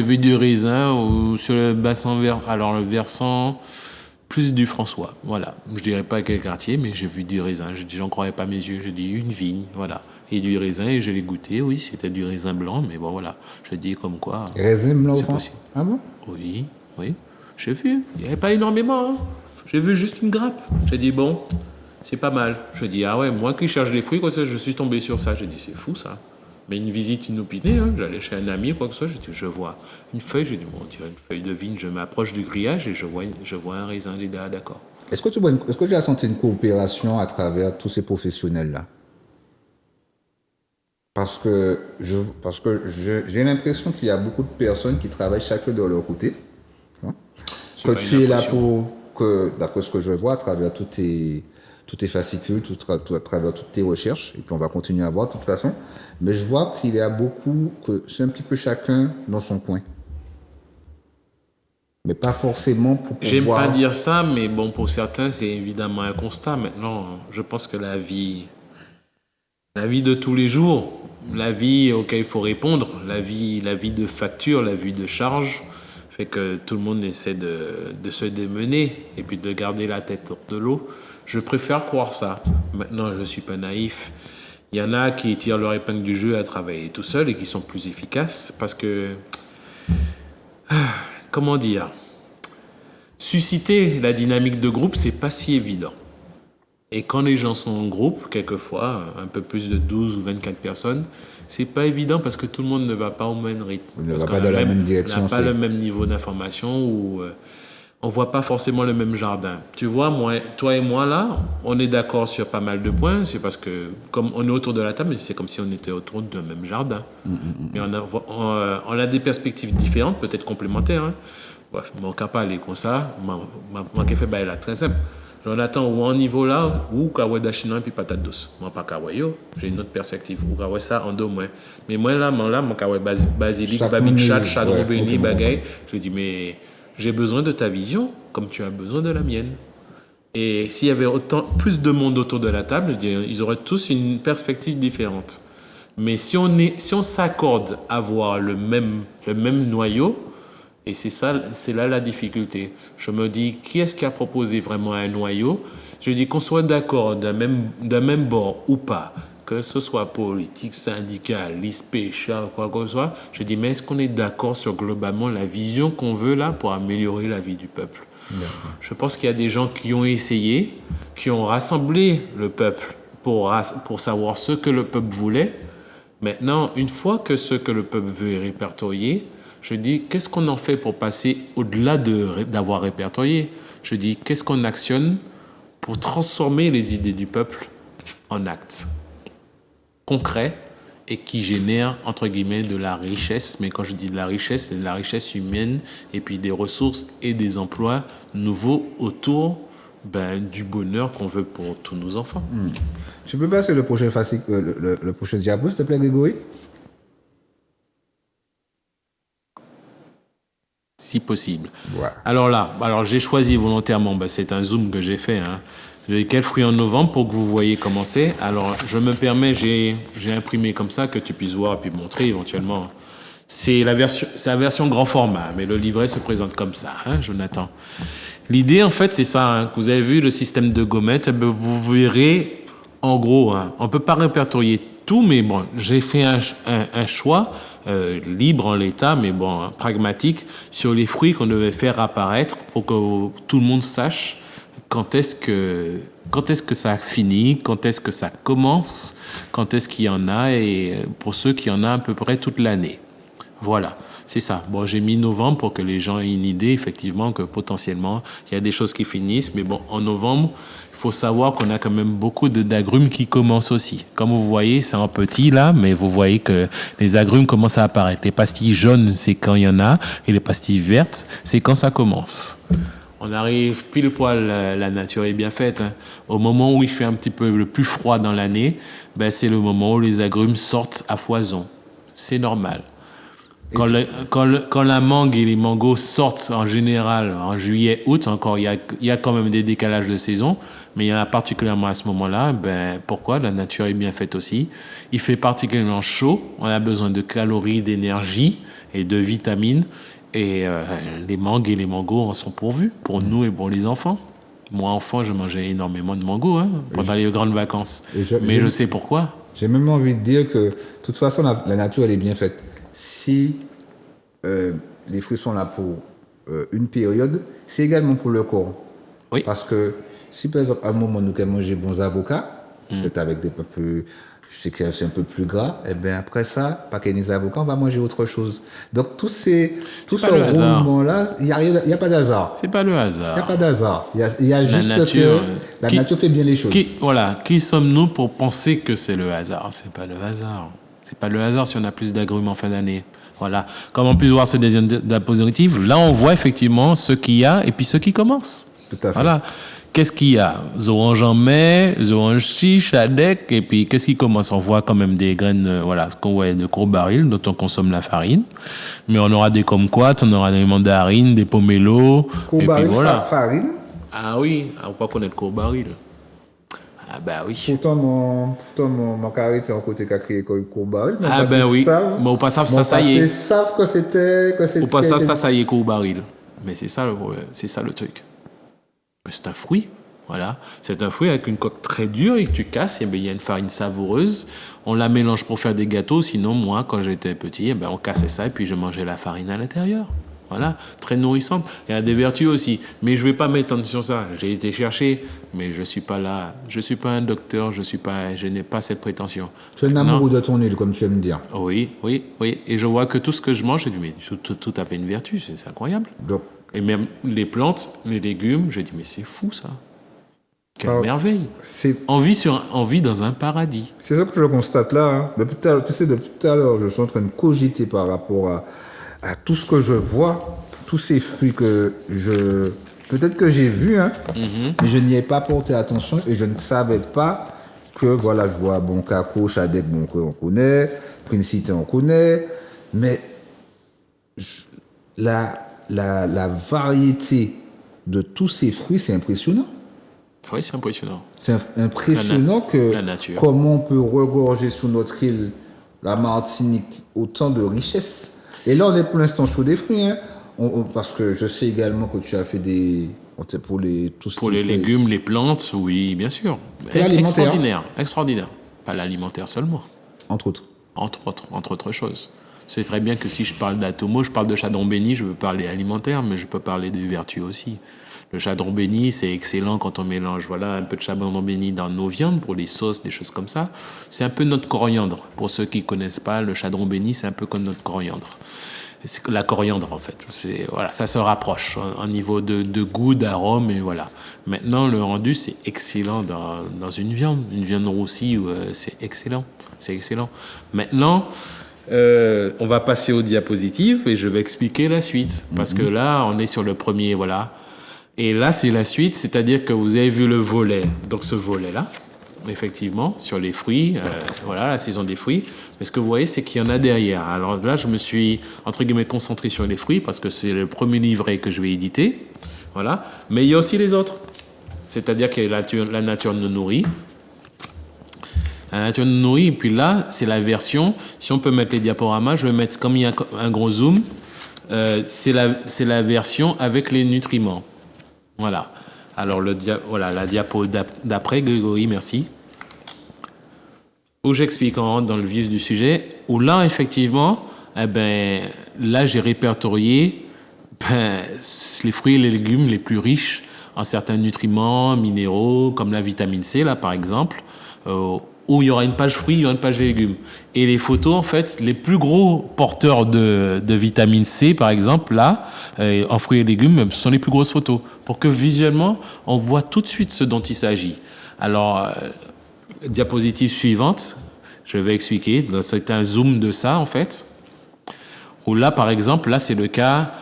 S2: vu du raisin sur le bassin le versant plus du François. Voilà. Je dirais pas quel quartier, mais j'ai vu du raisin. J'en croyais pas mes yeux. Je dis une vigne, voilà. Et du raisin, et je l'ai goûté. Oui, c'était du raisin blanc, mais bon, voilà. Je dis comme quoi.
S1: Raisin blanc,
S2: c'est possible.
S1: Ah bon?
S2: Oui. J'ai vu. Il n'y avait pas énormément. Hein. J'ai vu juste une grappe. J'ai dit, bon, c'est pas mal. Je dis, ah ouais, moi qui cherche les fruits, quoi, ça, je suis tombé sur ça. J'ai dit, c'est fou ça. Mais une visite inopinée, hein. J'allais chez un ami, quoi que ce soit, je vois une feuille, j'ai dit, bon, on dirait une feuille de vigne, je m'approche du grillage et je vois un raisin, j'ai dit, ah d'accord.
S1: Est-ce que tu as senti une coopération à travers tous ces professionnels-là? Parce que j'ai l'impression qu'il y a beaucoup de personnes qui travaillent chacun de leur côté. Hein? Que tu es là d'après ce que je vois, à travers toutes tes fascicules, à travers toutes tes recherches, et puis on va continuer à voir de toute façon. Mais je vois qu'il y a beaucoup, que c'est un petit peu chacun dans son coin. Mais pas forcément pour pouvoir...
S2: J'aime pas dire ça, mais bon, pour certains, c'est évidemment un constat. Maintenant, je pense que la vie de tous les jours, la vie auquel il faut répondre, la vie de facture, la vie de charge, fait que tout le monde essaie de se démener et puis de garder la tête hors de l'eau. Je préfère croire ça. Maintenant, je ne suis pas naïf. Il y en a qui tirent leur épingle du jeu à travailler tout seul et qui sont plus efficaces parce que, comment dire, susciter la dynamique de groupe, c'est pas si évident. Et quand les gens sont en groupe, quelquefois, un peu plus de 12 ou 24 personnes, c'est pas évident parce que tout le monde ne va pas au même rythme.
S1: On ne va pas dans la même direction.
S2: On n'a pas le même niveau d'information ou on voit pas forcément le même jardin. Tu vois, toi et moi là, on est d'accord sur pas mal de points. C'est parce que comme on est autour de la table, c'est comme si on était autour d'un même jardin. Mais on a des perspectives différentes, peut-être complémentaires. Hein. Bref, mon cas pas aller comme ça. Moi qui fait là très simple. Jonathan, ou en niveau là, ou kawa dachina puis patate douce. Moi pas kawayo, j'ai une autre perspective. Ou kawa ça en deux mois. Mais moi là, mon kawa basilic, babic chat, chadron béni, bagay. Je dis mais j'ai besoin de ta vision comme tu as besoin de la mienne. Et s'il y avait plus de monde autour de la table, je dirais, ils auraient tous une perspective différente. Mais si on s'accorde à avoir le même noyau, et c'est là la difficulté. Je me dis, qui est-ce qui a proposé vraiment un noyau? Je dis qu'on soit d'accord d'un même bord ou pas, que ce soit politique, syndicaliste, pêcheur, quoi que ce soit. Je dis, mais est-ce qu'on est d'accord sur globalement la vision qu'on veut là pour améliorer la vie du peuple? D'accord. Je pense qu'il y a des gens qui ont essayé, qui ont rassemblé le peuple pour savoir ce que le peuple voulait. Maintenant, une fois que ce que le peuple veut est répertorié, je dis, qu'est-ce qu'on en fait pour passer au-delà d'avoir répertorié? Je dis, qu'est-ce qu'on actionne pour transformer les idées du peuple en actes concrets et qui génèrent, entre guillemets, de la richesse. Mais quand je dis de la richesse, c'est de la richesse humaine et puis des ressources et des emplois nouveaux autour du bonheur qu'on veut pour tous nos enfants.
S1: Tu peux passer le prochain le prochain diapo, s'il te plaît, Grégory?
S2: Si possible.
S1: Ouais.
S2: Alors j'ai choisi volontairement, c'est un zoom que j'ai fait. J'ai quel fruit en novembre pour que vous voyez comment c'est. Alors je me permets, j'ai imprimé comme ça que tu puisses voir et puis montrer éventuellement. C'est la version grand format, mais le livret se présente comme ça, Jonathan. L'idée en fait c'est ça. Vous avez vu le système de gommettes, vous verrez en gros. On peut pas répertorier tout, mais bon, j'ai fait un choix. Libre en l'état, mais bon, pragmatique, sur les fruits qu'on devait faire apparaître pour que tout le monde sache quand est-ce que ça finit, quand est-ce que ça commence, quand est-ce qu'il y en a, et pour ceux qui en a à peu près toute l'année. Voilà, c'est ça. Bon, j'ai mis novembre pour que les gens aient une idée, effectivement, que potentiellement, il y a des choses qui finissent, mais bon, en novembre, il faut savoir qu'on a quand même beaucoup d'agrumes qui commencent aussi. Comme vous voyez, c'est en petit là, mais vous voyez que les agrumes commencent à apparaître. Les pastilles jaunes, c'est quand il y en a, et les pastilles vertes, c'est quand ça commence. On arrive pile poil, la nature est bien faite. Au moment où il fait un petit peu le plus froid dans l'année, c'est le moment où les agrumes sortent à foison. C'est normal. Quand la mangue et les mangos sortent en général en juillet, août, encore il y a quand même des décalages de saison, mais il y en a particulièrement à ce moment-là. Pourquoi? La nature est bien faite aussi. Il fait particulièrement chaud, on a besoin de calories, d'énergie et de vitamines, et les mangues et les mangos en sont pourvus pour nous et pour les enfants. Moi, enfant, je mangeais énormément de mangos pendant les grandes vacances, mais je sais pourquoi.
S1: J'ai même envie de dire que, de toute façon, la nature, elle est bien faite. Si les fruits sont là pour une période, c'est également pour le corps.
S2: Oui.
S1: Parce que si, par exemple, à un moment, nous avons mangé bons avocats, peut-être avec des peu plus, je sais que c'est un peu plus gras, et bien après ça, pas qu'il y ait des avocats, on va manger autre chose. Donc, tout ce roulement-là, il n'y a pas d'hasard.
S2: C'est pas le hasard.
S1: Il n'y a pas d'hasard. Il y a juste que la nature fait bien les choses.
S2: Qui sommes-nous pour penser que c'est le hasard? C'est pas le hasard. C'est pas le hasard si on a plus d'agrumes en fin d'année. Voilà. Comme on peut voir ce deuxième diapositive, là on voit effectivement ce qu'il y a et puis ce qui commence.
S1: Tout à fait.
S2: Voilà. Qu'est-ce qu'il y a? Les oranges en mai, les oranges chiches, adec, et puis qu'est-ce qui commence? On voit quand même des graines, ce qu'on voit de courbaril, dont on consomme la farine. Mais on aura des kumquats, on aura des mandarines, des pomelos.
S1: Courbaril,
S2: voilà.
S1: Farine?
S2: Ah oui, on peut connaître courbaril. Ah oui.
S1: Pourtant, mon carré était en côté qu'a créé courbaril.
S2: Oui. Mais au passage, ça y est.
S1: Ils savent que c'était.
S2: Au passage, ça y est, courbaril. Mais c'est ça le truc. Mais c'est un fruit. Voilà. C'est un fruit avec une coque très dure et que tu casses. Et il y a une farine savoureuse. On la mélange pour faire des gâteaux. Sinon, moi, quand j'étais petit, on cassait ça et puis je mangeais la farine à l'intérieur. Voilà, très nourrissante. Il y a des vertus aussi. Mais je ne vais pas m'étendre sur ça. J'ai été chercher, mais je ne suis pas là. Je ne suis pas un docteur, je n'ai pas cette prétention.
S1: Tu es un amoureux de ton île, comme tu aimes dire.
S2: Oui. Et je vois que tout ce que je mange, je dis, mais tout a fait une vertu, c'est incroyable.
S1: Donc,
S2: et même les plantes, les légumes, je dis, mais c'est fou ça. Quelle merveille. On vit dans un paradis.
S1: C'est ça que je constate là. Depuis tout à l'heure, je suis en train de cogiter par rapport à tout ce que je vois, tous ces fruits que peut-être que j'ai vus, mais je n'y ai pas porté attention et je ne savais pas que, voilà, je vois Caco, Chadec, on connaît, Principe, on connaît, mais la variété de tous ces fruits, c'est impressionnant.
S2: Oui, c'est impressionnant.
S1: C'est impressionnant comment on peut regorger sous notre île la Martinique, autant de richesses. Et là, on est pour l'instant sur des fruits, hein. Parce que je sais également que tu as fait des... Pour les, tout ce
S2: Pour
S1: qui
S2: les
S1: fait-
S2: légumes, les plantes, oui, bien sûr.
S1: Et l'alimentaire.
S2: Extraordinaire, extraordinaire. Pas l'alimentaire seulement,
S1: Entre autres.
S2: entre autres choses. C'est très bien que si je parle d'atomo, je parle de chardon béni, je veux parler alimentaire, mais je peux parler des vertus aussi. Le chardon béni, c'est excellent quand on mélange un peu de chardon béni dans nos viandes, pour les sauces, des choses comme ça. C'est un peu notre coriandre. Pour ceux qui ne connaissent pas, le chardon béni, c'est un peu comme notre coriandre. C'est la coriandre, en fait. Voilà, ça se rapproche en niveau de goût, d'arôme, et voilà. Maintenant, le rendu, c'est excellent dans une viande roussie, c'est excellent. C'est excellent. Maintenant, on va passer aux diapositives et je vais expliquer la suite. Parce que là, on est sur le premier, voilà. Et là, c'est la suite, c'est-à-dire que vous avez vu le volet. Donc, ce volet-là, effectivement, sur les fruits, la saison des fruits. Mais ce que vous voyez, c'est qu'il y en a derrière. Alors là, je me suis, entre guillemets, concentré sur les fruits parce que c'est le premier livret que je vais éditer. Voilà. Mais il y a aussi les autres. C'est-à-dire que la nature nous nourrit. La nature nous nourrit. Et puis là, c'est la version. Si on peut mettre les diaporamas, je vais mettre, comme il y a un gros zoom, c'est la version avec les nutriments. Voilà. Alors, la diapo d'après, Grégory, merci. Où j'explique, on rentre dans le vif du sujet, où là, effectivement, là, j'ai répertorié les fruits et les légumes les plus riches en certains nutriments, minéraux, comme la vitamine C, là, par exemple, où il y aura une page fruits, il y aura une page légumes. Et les photos, en fait, les plus gros porteurs de vitamine C, par exemple, là, en fruits et légumes, ce sont les plus grosses photos, pour que visuellement, on voit tout de suite ce dont il s'agit. Alors, diapositive suivante, je vais expliquer. C'est un zoom de ça, en fait. Où là, par exemple, là, c'est le cas,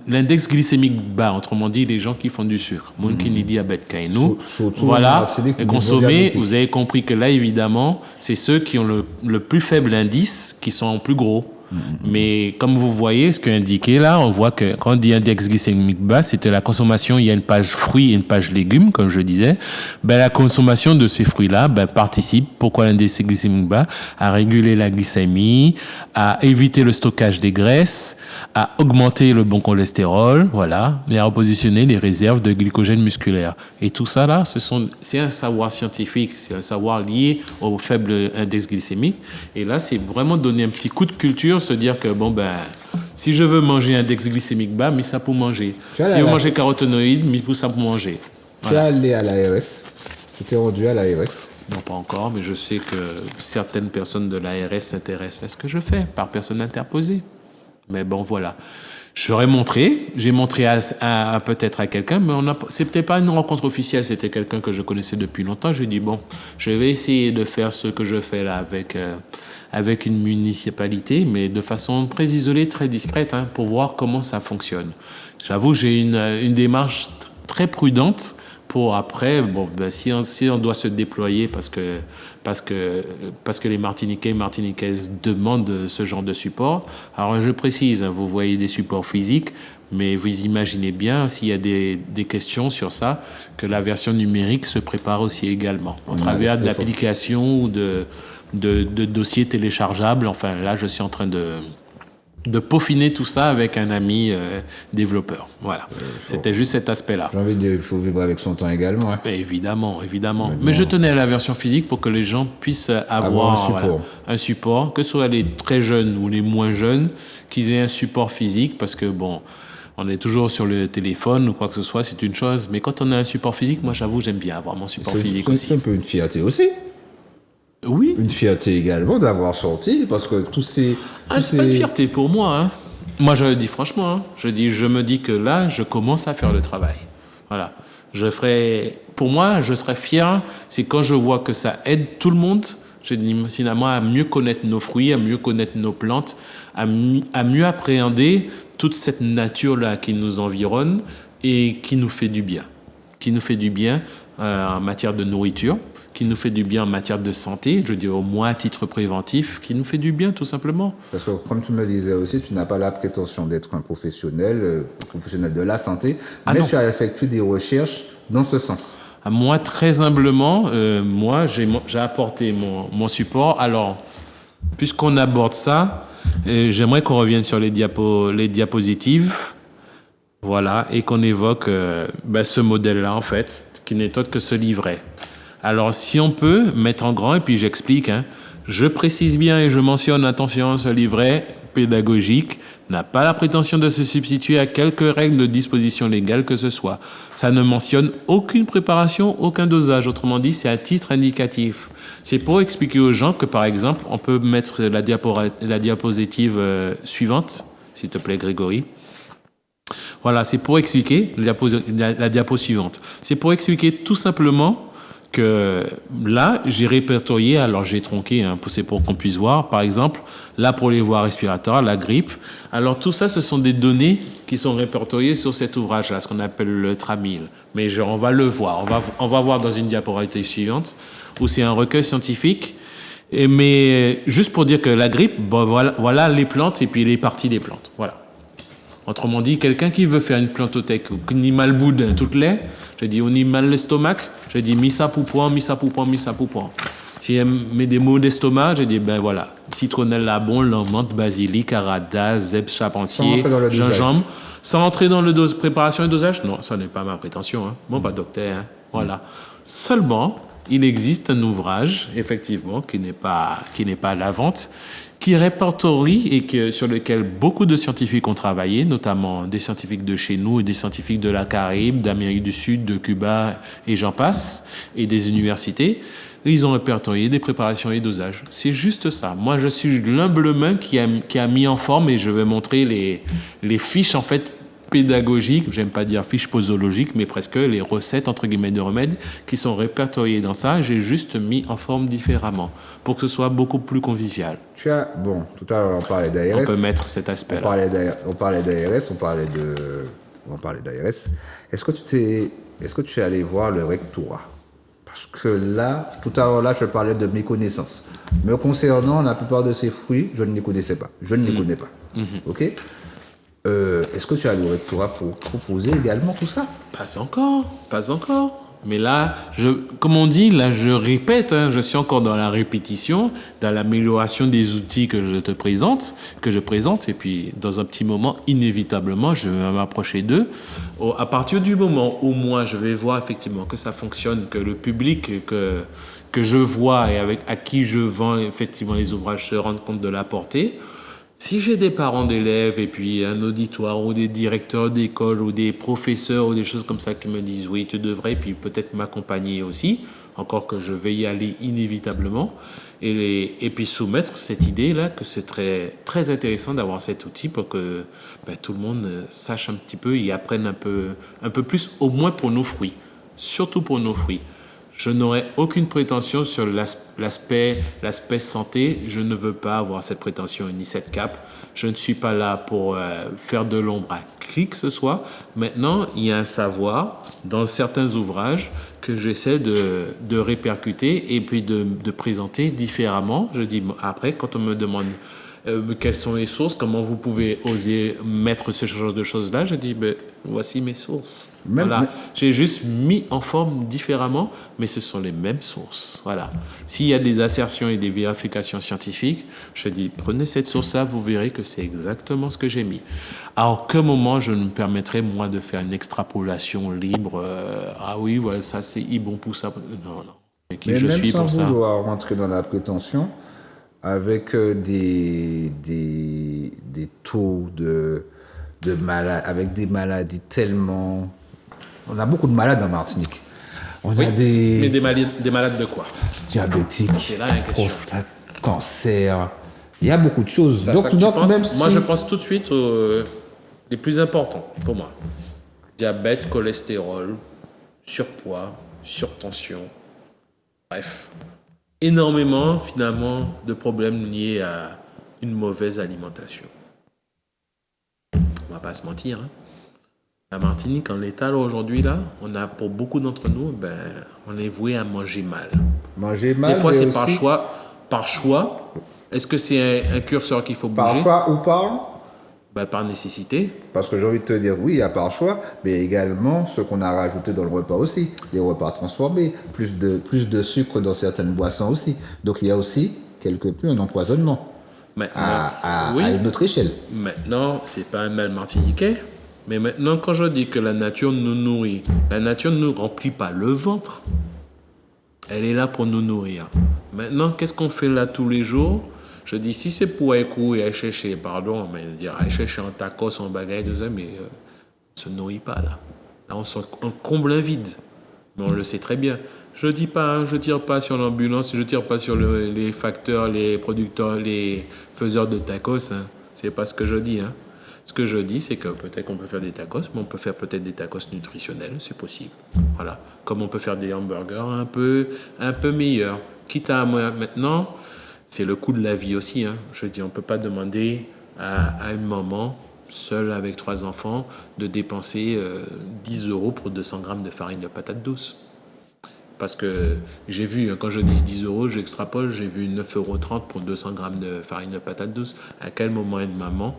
S2: l'index glycémique bas, autrement dit, les gens qui font du sucre. Moun qui ni diabète nous. Voilà, et consommer, vous avez compris que là, évidemment, c'est ceux qui ont le plus faible indice qui sont en plus gros. Mais comme vous voyez, ce qui est indiqué là, on voit que quand on dit index glycémique bas, c'était la consommation, il y a une page fruits et une page légumes, comme je disais. La consommation de ces fruits-là participe, pourquoi l'index glycémique bas, à réguler la glycémie, à éviter le stockage des graisses, à augmenter le bon cholestérol, voilà, et à repositionner les réserves de glycogène musculaire. Et tout ça là, c'est un savoir scientifique, c'est un savoir lié au faible index glycémique. Et là, c'est vraiment donner un petit coup de culture, se dire que si je veux manger un index glycémique bas, mis ça pour manger. Si je veux manger caroténoïdes, mis tout ça pour manger.
S1: Tu es allé à l'ARS. Tu t'es rendu à l'ARS.
S2: Non, pas encore, mais je sais que certaines personnes de l'ARS s'intéressent à ce que je fais, par personne interposée. Mais bon, voilà. J'ai montré à peut-être à quelqu'un, mais c'était pas une rencontre officielle, c'était quelqu'un que je connaissais depuis longtemps. J'ai dit, je vais essayer de faire ce que je fais là avec une municipalité, mais de façon très isolée, très discrète, pour voir comment ça fonctionne. J'avoue, j'ai une démarche très prudente pour après, si on doit se déployer parce que les Martiniquais et Martiniquaises demandent ce genre de support. Alors je précise, vous voyez des supports physiques, mais vous imaginez bien, s'il y a des questions sur ça, que la version numérique se prépare aussi également, au travers d'applications ou de dossiers téléchargeables. Enfin là, je suis en train de peaufiner tout ça avec un ami développeur. Voilà. C'était juste cet aspect-là.
S1: J'ai envie de dire, il faut vivre avec son temps également. Hein.
S2: Évidemment. Mais je tenais à la version physique pour que les gens puissent avoir un support, que ce soit les très jeunes ou les moins jeunes, qu'ils aient un support physique, parce que on est toujours sur le téléphone ou quoi que ce soit, c'est une chose. Mais quand on a un support physique, moi j'avoue, j'aime bien avoir mon support physique aussi.
S1: C'est un peu une fierté aussi.
S2: Oui.
S1: Une fierté également d'avoir sorti, parce que c'est
S2: pas une fierté pour moi. Moi, je le dis franchement. Je me dis que là, je commence à faire le travail. Voilà. Pour moi, je serais fier, c'est quand je vois que ça aide tout le monde, je dis finalement à mieux connaître nos fruits, à mieux connaître nos plantes, à mieux appréhender toute cette nature-là qui nous environne et qui nous fait du bien. Qui nous fait du bien en matière de nourriture, qui nous fait du bien en matière de santé, je dis au moins à titre préventif, qui nous fait du bien tout simplement.
S1: Parce que comme tu me disais aussi, tu n'as pas la prétention d'être un professionnel de la santé, mais tu as effectué des recherches dans ce sens.
S2: Moi, très humblement, j'ai apporté mon support. Alors, puisqu'on aborde ça, j'aimerais qu'on revienne sur les diapositives. Voilà, et qu'on évoque ce modèle-là, en fait, qui n'est autre que ce livret. Alors, si on peut mettre en grand, et puis j'explique, je précise bien et je mentionne, attention, ce livret pédagogique n'a pas la prétention de se substituer à quelque règle de disposition légale que ce soit. Ça ne mentionne aucune préparation, aucun dosage. Autrement dit, c'est à titre indicatif. C'est pour expliquer aux gens que, par exemple, on peut mettre la diapositive suivante, s'il te plaît, Grégory. Voilà, c'est pour expliquer, la diapo suivante, c'est pour expliquer tout simplement que là, j'ai répertorié, alors j'ai tronqué, c'est pour qu'on puisse voir, par exemple, là pour les voies respiratoires, la grippe. Alors tout ça, ce sont des données qui sont répertoriées sur cet ouvrage-là, ce qu'on appelle le TRAMIL. Mais on va le voir, on va voir dans une diapositive suivante, où c'est un recueil scientifique. Mais juste pour dire que la grippe, voilà les plantes et puis les parties des plantes, voilà. Autrement dit, quelqu'un qui veut faire une plantothèque, ou ni mal boudin, toutes les, je dis, on y mal l'estomac, je dis, mis ça pour point, mis ça pour point, mis ça pour point. Si elle met des mots d'estomac, je dis, ben voilà, citronnelle, labon, menthe, basilic, arada, zèbre, charpentier, gingembre. Sans entrer dans le préparation et dosage? Non, ça n'est pas ma prétention. Bon, pas docteur, voilà. Seulement, il existe un ouvrage, effectivement, qui n'est pas à la vente, qui répertorie et sur lequel beaucoup de scientifiques ont travaillé, notamment des scientifiques de chez nous et des scientifiques de la Caraïbe, d'Amérique du Sud, de Cuba et j'en passe, et des universités. Ils ont répertorié des préparations et dosages. C'est juste ça. Moi, je suis l'humble main qui a mis en forme, et je vais montrer les fiches, en fait, pédagogiques, j'aime pas dire fiches posologiques, mais presque les recettes, entre guillemets, de remèdes qui sont répertoriées dans ça. J'ai juste mis en forme différemment pour que ce soit beaucoup plus convivial.
S1: Tout à l'heure, on parlait d'ARS.
S2: On peut mettre cet aspect-là.
S1: On parlait d'ARS, on parlait d'ARS. Est-ce que tu es allé voir le rectorat? Parce que là, tout à l'heure, je parlais de mes connaissances. Me concernant, la plupart de ces fruits, je ne les connaissais pas. Je ne les connais pas. OK? Est-ce que tu as le rectorat pour proposer également tout ça?
S2: Pas encore. Mais là, comme on dit, là, je répète, je suis encore dans la répétition, dans l'amélioration des outils que je présente, et puis dans un petit moment, inévitablement, je vais m'approcher d'eux. À partir du moment où moi, je vais voir effectivement que ça fonctionne, que le public que je vois et à qui je vends effectivement les ouvrages se rendent compte de la portée. Si j'ai des parents d'élèves et puis un auditoire ou des directeurs d'école ou des professeurs ou des choses comme ça qui me disent oui, tu devrais, puis peut-être m'accompagner aussi, encore que je vais y aller inévitablement, et puis soumettre cette idée-là que c'est très, très intéressant d'avoir cet outil pour que tout le monde sache un petit peu et apprenne un peu plus, au moins pour nos fruits, surtout pour nos fruits. Je n'aurai aucune prétention sur l'aspect santé. Je ne veux pas avoir cette prétention ni cette cape. Je ne suis pas là pour faire de l'ombre à qui que ce soit. Maintenant, il y a un savoir dans certains ouvrages que j'essaie de répercuter et puis de présenter différemment. Je dis après, quand on me demande quelles sont les sources, comment vous pouvez oser mettre ce genre de choses-là, je dis, voici mes sources. J'ai juste mis en forme différemment, mais ce sont les mêmes sources. Voilà. S'il y a des assertions et des vérifications scientifiques, je dis, prenez cette source-là, vous verrez que c'est exactement ce que j'ai mis. À aucun moment, je ne me permettrai, moi, de faire une extrapolation libre. Oui, voilà, ça, c'est bon pour ça. Non. Mais qui je suis pour ça.
S1: Mais même sans vouloir rentrer dans la prétention, avec des taux de malades, avec des maladies tellement... On a beaucoup de malades en Martinique.
S2: Mais des malades de quoi?
S1: Diabétiques,
S2: c'est là la question.
S1: Prostate, cancer, il y a beaucoup de choses.
S2: Moi, je pense tout de suite aux les plus importants pour moi. Diabète, cholestérol, surpoids, surtension, bref. Énormément, finalement, de problèmes liés à une mauvaise alimentation. On va pas se mentir. La Martinique, en l'état aujourd'hui, là, on a, pour beaucoup d'entre nous, on est voué à manger mal.
S1: Manger mal.
S2: Des fois, c'est
S1: aussi...
S2: par choix. Est-ce que c'est un curseur qu'il faut bouger?
S1: Par choix ou par
S2: par nécessité.
S1: Parce que j'ai envie de te dire, oui, il y a par choix, mais également ce qu'on a rajouté dans le repas aussi. Les repas transformés, plus de sucre dans certaines boissons aussi. Donc il y a aussi quelque peu un empoisonnement
S2: Maintenant,
S1: à
S2: oui.
S1: une autre échelle.
S2: Maintenant, c'est pas un mal martiniquais. Mais maintenant, quand je dis que la nature nous nourrit, la nature ne nous remplit pas le ventre. Elle est là pour nous nourrir. Maintenant, qu'est-ce qu'on fait là tous les jours? Je dis, si c'est pour aller courir, aller chercher, pardon, mais dire, aller chercher un tacos, un bagage, tout ça, mais on ne se nourrit pas là. Là, on comble un vide. Mais on le sait très bien. Je dis pas, hein, je tire pas sur l'ambulance, je tire pas sur les facteurs, les producteurs, les faiseurs de tacos. Hein. C'est pas ce que je dis. Hein. Ce que je dis, c'est que peut-être qu'on peut faire des tacos, mais on peut faire peut-être des tacos nutritionnels, c'est possible. Voilà. Comme on peut faire des hamburgers un peu meilleurs. Quitte à maintenant, c'est le coût de la vie aussi. Hein. Je dis, on peut pas demander à une maman seule avec 3 enfants de dépenser 10 euros pour 200 grammes de farine de patate douce. Parce que j'ai vu, quand je dis 10 euros, j'extrapole, j'ai vu 9,30 euros pour 200 grammes de farine de patate douce. À quel moment est maman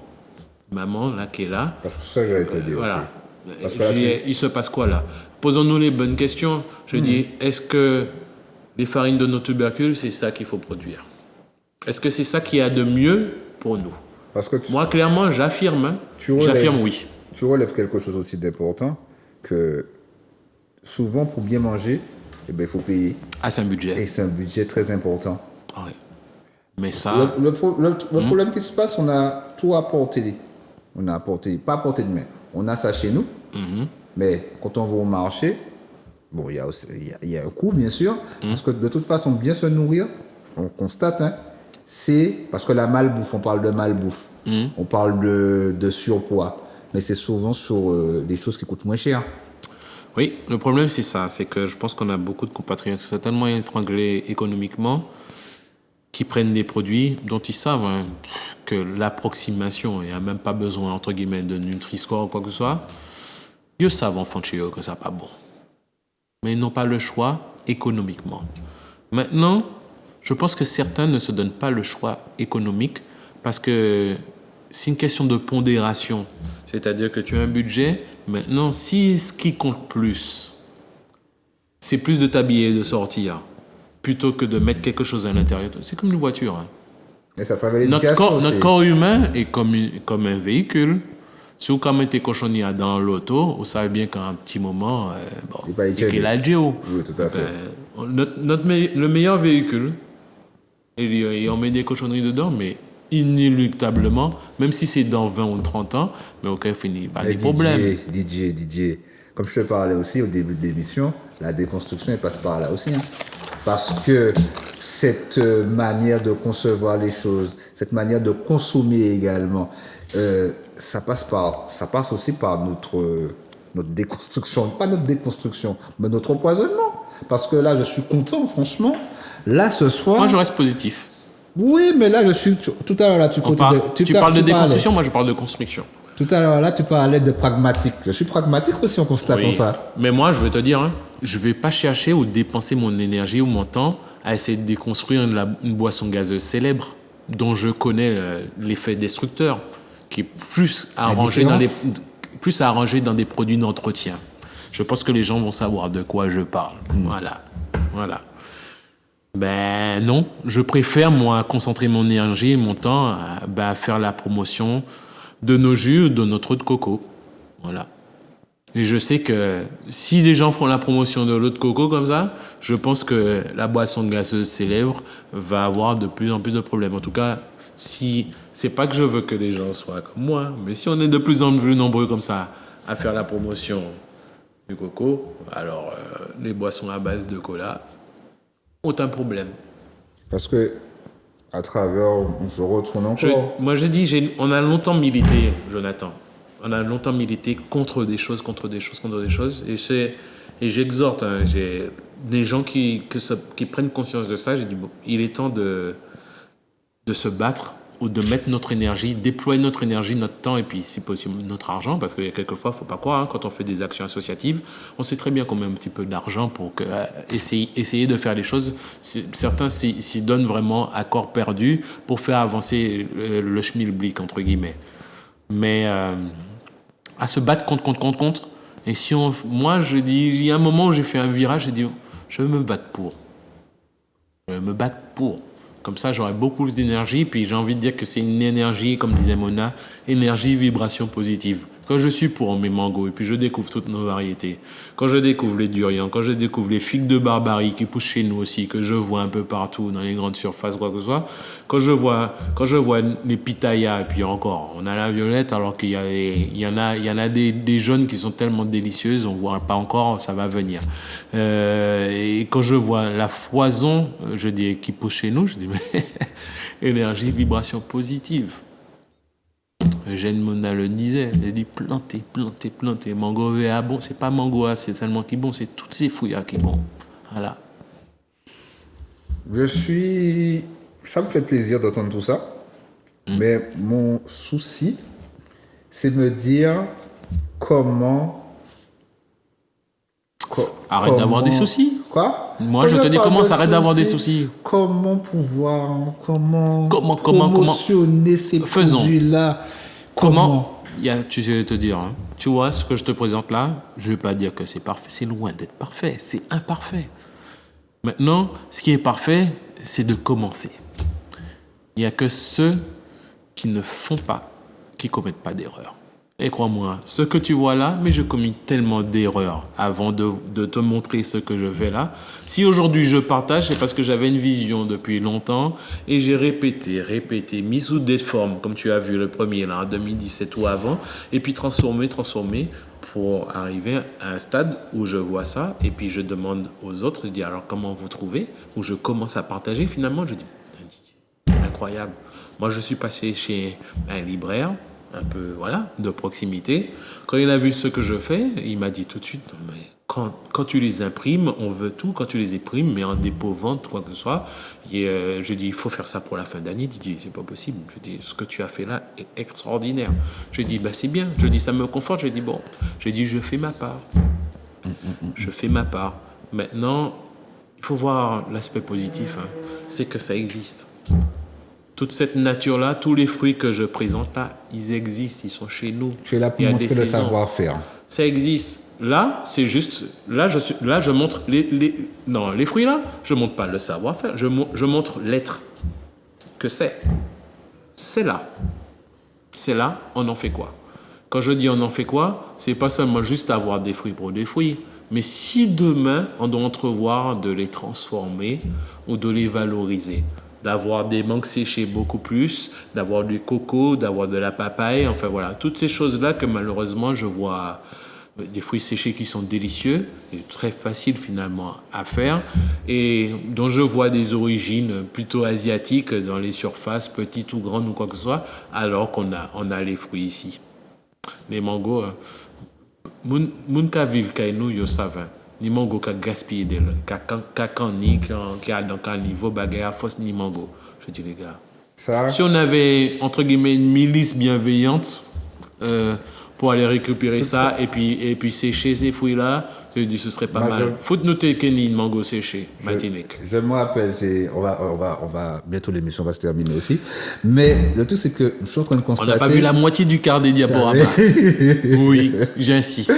S2: là qui est là?
S1: Parce que ça, j'allais te dire
S2: Voilà.
S1: aussi. Parce que
S2: Il se passe quoi là? Posons-nous les bonnes questions. Je dis, est-ce que les farines de nos tubercules, c'est ça qu'il faut produire? Est-ce que c'est ça qu'il y a de mieux pour nous?
S1: Parce que
S2: Moi, clairement, j'affirme. Hein. J'affirme oui.
S1: Tu relèves quelque chose aussi d'important, que souvent, pour bien manger, eh ben, il faut payer.
S2: Ah, c'est un budget.
S1: Et c'est un budget très important.
S2: Ouais. Mais ça...
S1: Le problème qui se passe, on a tout apporté. On a apporté, pas apporté de main. On a ça chez nous, mais quand on va au marché, bon, il y a un coût, bien sûr, parce que de toute façon, bien se nourrir, on constate, hein, c'est parce que la malbouffe, on parle de malbouffe, on parle de surpoids, mais c'est souvent sur des choses qui coûtent moins cher.
S2: Oui, le problème, c'est ça. C'est que je pense qu'on a beaucoup de compatriotes qui sont tellement étranglés économiquement qui prennent des produits dont ils savent hein, que l'approximation, il n'y a même pas besoin, entre guillemets, de Nutri-Score ou quoi que ce soit. Ils savent en fond de chez eux que ça n'est pas bon. Mais ils n'ont pas le choix économiquement. Maintenant, je pense que certains ne se donnent pas le choix économique parce que c'est une question de pondération. C'est-à-dire que tu as un budget. Maintenant, si ce qui compte plus, c'est plus de t'habiller et de sortir, plutôt que de mettre quelque chose à l'intérieur, c'est comme une voiture. Hein.
S1: Et ça travaille l'éducation.
S2: Notre corps humain est comme un véhicule. Si vous mettez cochonnière dans l'auto, vous savez bien qu'à un petit moment, il qu'il a le géo.
S1: Oui, tout à fait.
S2: Le meilleur véhicule, et on met des cochonneries dedans, mais inéluctablement, même si c'est dans 20 ou 30 ans, mais aucun finit par des problèmes.
S1: DJ, comme je te parlais aussi au début de l'émission, la déconstruction, elle passe par là aussi. Hein. Parce que cette manière de concevoir les choses, cette manière de consommer également, ça passe aussi par notre déconstruction, pas notre déconstruction, mais notre empoisonnement. Parce que là, je suis content, franchement. Là, ce soir...
S2: Moi, je reste positif.
S1: Oui, mais là, je suis... Tout à l'heure, là, tu
S2: parles de déconstruction, moi, je parle de construction.
S1: Tout à l'heure, là, tu parlais de pragmatique. Je suis pragmatique aussi en constatant ça.
S2: Mais moi, je vais te dire, hein, je ne vais pas chercher ou dépenser mon énergie ou mon temps à essayer de déconstruire une boisson gazeuse célèbre dont je connais l'effet destructeur, qui est plus arrangé dans des produits d'entretien. Je pense que les gens vont savoir de quoi je parle. Voilà. Ben non, je préfère, moi, concentrer mon énergie et mon temps à faire la promotion de nos jus ou de notre eau de coco. Voilà. Et je sais que si les gens font la promotion de l'eau de coco comme ça, je pense que la boisson gazeuse célèbre va avoir de plus en plus de problèmes. En tout cas, si c'est pas que je veux que les gens soient comme moi, mais si on est de plus en plus nombreux comme ça à faire la promotion du coco, alors les boissons à base de cola ont un problème.
S1: Parce que à travers, on se retourne encore.
S2: On a longtemps milité, Jonathan. On a longtemps milité contre des choses. Et j'exhorte, hein, j'ai des gens qui prennent conscience de ça. J'ai dit, bon, il est temps de se battre ou de mettre notre énergie, déployer notre énergie, notre temps et puis, si possible, notre argent. Parce que quelquefois, il ne faut pas croire, hein, quand on fait des actions associatives, on sait très bien qu'on met un petit peu d'argent pour essayer de faire les choses. Certains s'y donnent vraiment à corps perdu pour faire avancer le schmilblick, entre guillemets. Mais à se battre contre. Et moi, je dis, il y a un moment où j'ai fait un virage, j'ai dit, je veux me battre pour. Comme ça, j'aurai beaucoup plus d'énergie. Puis j'ai envie de dire que c'est une énergie, comme disait Mona, énergie, vibration positive. Quand je suis pour mes mangos et puis je découvre toutes nos variétés, quand je découvre les durians, quand je découvre les figues de Barbarie qui poussent chez nous aussi, que je vois un peu partout dans les grandes surfaces, quoi que ce soit, quand je vois les pitayas, et puis encore, on a la violette alors qu'il y a il y en a des jaunes qui sont tellement délicieuses, on voit pas encore, ça va venir. Et quand je vois la foison, je dis, qui pousse chez nous, je dis, mais énergie, vibration positive. Eugène Mona le disait, il a dit planter. Mango VA bon, c'est pas mango A, c'est seulement qui bon, c'est toutes ces fruits qui bon. Voilà.
S1: Ça me fait plaisir d'entendre tout ça. Mais mon souci, c'est de me dire comment.
S2: Arrête d'avoir des soucis.
S1: Quoi?
S2: Moi, je te dis comment arrête d'avoir des soucis.
S1: Comment pouvoir. Comment
S2: promotionner
S1: ces produits-là? Comment
S2: Tu sais te dire, hein, tu vois ce que je te présente là, je ne vais pas dire que c'est parfait, c'est loin d'être parfait, c'est imparfait. Maintenant, ce qui est parfait, c'est de commencer. Il n'y a que ceux qui ne font pas, qui ne commettent pas d'erreurs. Et crois-moi, ce que tu vois là, mais je commis tellement d'erreurs avant de te montrer ce que je fais là. Si aujourd'hui je partage, c'est parce que j'avais une vision depuis longtemps et j'ai répété, mis sous des formes, comme tu as vu le premier là, en 2017 ou avant, et puis transformé pour arriver à un stade où je vois ça et puis je demande aux autres, je dis alors comment vous trouvez, où je commence à partager, finalement je dis incroyable. Moi je suis passé chez un libraire, un peu, voilà, de proximité. Quand il a vu ce que je fais, il m'a dit tout de suite, mais quand tu les imprimes, on veut tout. Quand tu les imprimes, mais en dépôt, vente, quoi que ce soit, je dis, il faut faire ça pour la fin d'année. Il dit, c'est pas possible. Je dis, ce que tu as fait là est extraordinaire. Je dis, c'est bien. Je dis, ça me conforte. Je dis, bon, je fais ma part. Je fais ma part. Maintenant, il faut voir l'aspect positif, hein. C'est que ça existe. Toute cette nature-là, tous les fruits que je présente là, ils existent, ils sont chez nous.
S1: Tu es là pour montrer le savoir-faire.
S2: Ça existe. Là, c'est juste, là, je montre les fruits là, je montre pas le savoir-faire, je montre l'être que c'est. C'est là. C'est là, on en fait quoi? Quand je dis on en fait quoi, c'est pas seulement juste avoir des fruits pour des fruits, mais si demain, on doit entrevoir de les transformer ou de les valoriser, d'avoir des mangues séchées beaucoup plus, d'avoir du coco, d'avoir de la papaye, enfin voilà, toutes ces choses-là que malheureusement je vois, des fruits séchés qui sont délicieux et très faciles finalement à faire et dont je vois des origines plutôt asiatiques dans les surfaces, petites ou grandes ou quoi que ce soit, alors qu'on a les fruits ici. Les mangos, moun ka vive kay nou yo savent. Ni mango qui a gaspillé de l'eau, qui a donc un niveau bagarre à force ni mango. Je dis les gars, si on avait entre guillemets une milice bienveillante pour aller récupérer ça et puis sécher ces fruits là, je dis ce serait pas mal. Faut noter qu'il y a une mango séché, Martinique.
S1: Je me rappelle, on va bientôt l'émission va se terminer aussi, mais le tout c'est que je suis en train de constater.
S2: On n'a pas vu la moitié du quart des diaporamas. Oui, j'insiste.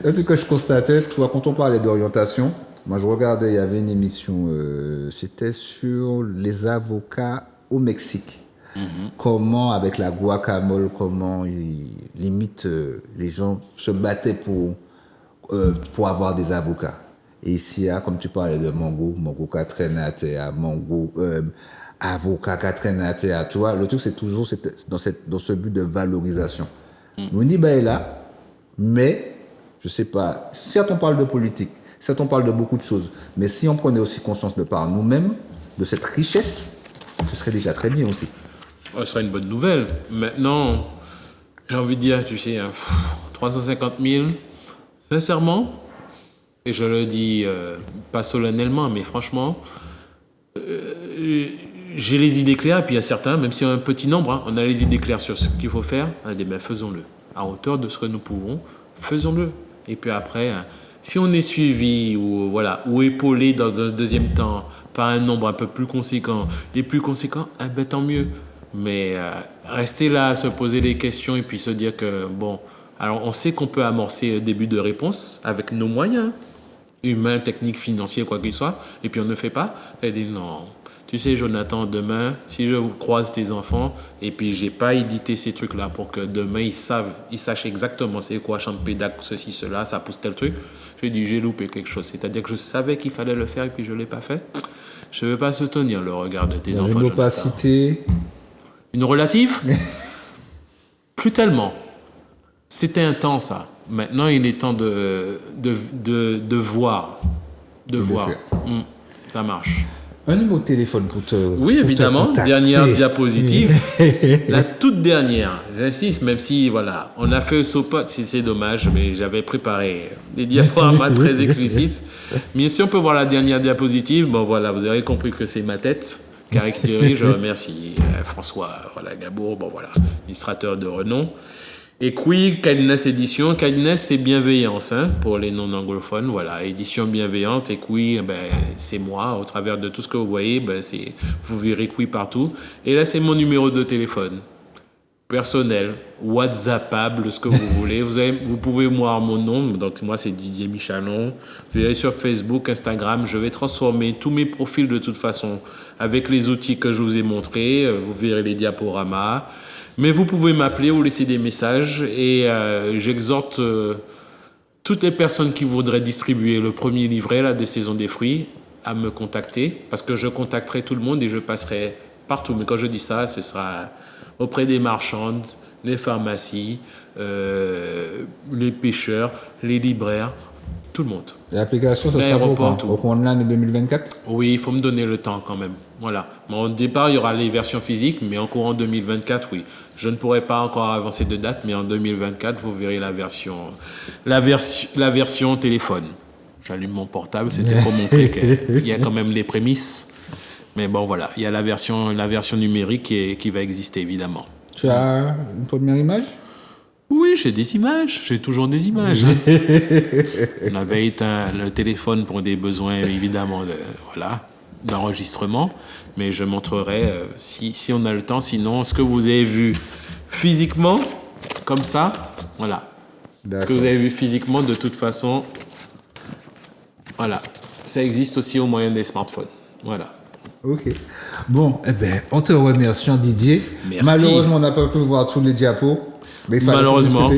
S1: Le truc que je constatais, toi, quand on parlait d'orientation, moi je regardais, il y avait une émission, c'était sur les avocats au Mexique. Comment, avec la guacamole, comment limite les gens se battaient pour avoir des avocats. Et ici, comme tu parlais de mango qui traîne à terre, avocat qui traîne à terre, tu vois, le truc c'est toujours dans ce but de valorisation. On dit, bah, est là, mais je sais pas, certes on parle de politique, certes on parle de beaucoup de choses, mais si on prenait aussi conscience de par nous-mêmes, de cette richesse, ce serait déjà très bien aussi.
S2: Ce serait une bonne nouvelle. Maintenant, j'ai envie de dire, tu sais, 350 000, sincèrement, et je le dis pas solennellement, mais franchement, j'ai les idées claires, puis il y a certains, même si on a un petit nombre, hein, on a les idées claires sur ce qu'il faut faire, ben faisons-le. À hauteur de ce que nous pouvons, faisons-le. Et puis après, si on est suivi ou épaulé dans un deuxième temps par un nombre un peu plus conséquent, ben tant mieux. Mais rester là, se poser des questions et puis se dire que, bon, alors on sait qu'on peut amorcer un début de réponse avec nos moyens, humains, techniques, financiers, quoi qu'il soit, et puis on ne fait pas, elle dit non. tu sais, Jonathan, demain, si je croise tes enfants et puis j'ai pas édité ces trucs-là pour que demain ils sachent exactement c'est quoi Champédac, ceci, cela, ça pousse tel truc, j'ai dit j'ai loupé quelque chose. C'est-à-dire que je savais qu'il fallait le faire et puis je l'ai pas fait. Je ne veux pas soutenir le regard de tes enfants,
S1: Une
S2: Jonathan.
S1: opacité.
S2: Une relative? Plus tellement. C'était un temps, ça. Maintenant, il est temps de voir. De voir.
S1: faire.
S2: Ça marche.
S1: Un numéro de téléphone pour te.
S2: Oui,
S1: pour te
S2: évidemment.
S1: contacter.
S2: Dernière diapositive. La toute dernière. J'insiste, même si, voilà, on a fait ce pot, c'est dommage, mais j'avais préparé des diaporamas très explicites. Mais si on peut voir la dernière diapositive, bon, voilà, vous avez compris que c'est ma tête caricaturée. Je remercie François Gabour, bon, voilà, illustrateur de renom. Et puis, Kindness Édition. Kindness, c'est bienveillance, hein, pour les non-anglophones. Voilà, édition bienveillante. Et puis, c'est moi. Au travers de tout ce que vous voyez, vous verrez Qui partout. Et là, c'est mon numéro de téléphone. Personnel, WhatsAppable, ce que vous voulez. Vous pouvez voir mon nom. Donc, moi, c'est Didier Michalon. Vous verrez sur Facebook, Instagram. Je vais transformer tous mes profils de toute façon avec les outils que je vous ai montrés. Vous verrez les diaporamas. Mais vous pouvez m'appeler ou laisser des messages et j'exhorte toutes les personnes qui voudraient distribuer le premier livret là, de Saison des fruits à me contacter parce que je contacterai tout le monde et je passerai partout. Mais quand je dis ça, ce sera auprès des marchandes, les pharmacies, les pêcheurs, les libraires, tout le monde.
S1: L'application, ça sera au cours de l'année 2024?
S2: Oui, il faut me donner le temps quand même. Voilà. Bon, au départ, il y aura les versions physiques, mais en courant 2024, oui. Je ne pourrai pas encore avancer de date, mais en 2024, vous verrez la version téléphone. J'allume mon portable, c'était pour montrer qu'il y a quand même les prémices. Mais bon, voilà, il y a la version numérique qui va exister, évidemment.
S1: Tu as une première image?
S2: Oui, j'ai des images. J'ai toujours des images. On avait éteint le téléphone pour des besoins, évidemment, d'enregistrement. Mais je montrerai si on a le temps. Sinon, ce que vous avez vu physiquement, comme ça, voilà.
S1: D'accord.
S2: Ce que vous avez vu physiquement, de toute façon, voilà. Ça existe aussi au moyen des smartphones. Voilà.
S1: Ok. Bon, on te remercie, Didier.
S2: Merci.
S1: Malheureusement, on n'a pas pu voir tous les diapos. Mais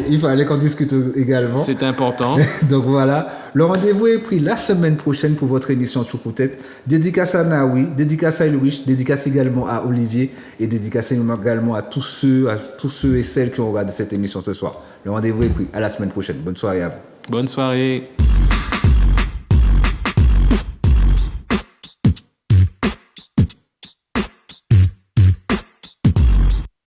S1: il fallait qu'on discute également.
S2: C'est important.
S1: Donc voilà, le rendez-vous est pris la semaine prochaine pour votre émission Tchoukou-Tête. Dédicace à Naoui, dédicace à Louis, dédicace également à Olivier et dédicace également à tous ceux et celles qui ont regardé cette émission ce soir. Le rendez-vous est pris. À la semaine prochaine. Bonne soirée à vous.
S2: Bonne soirée.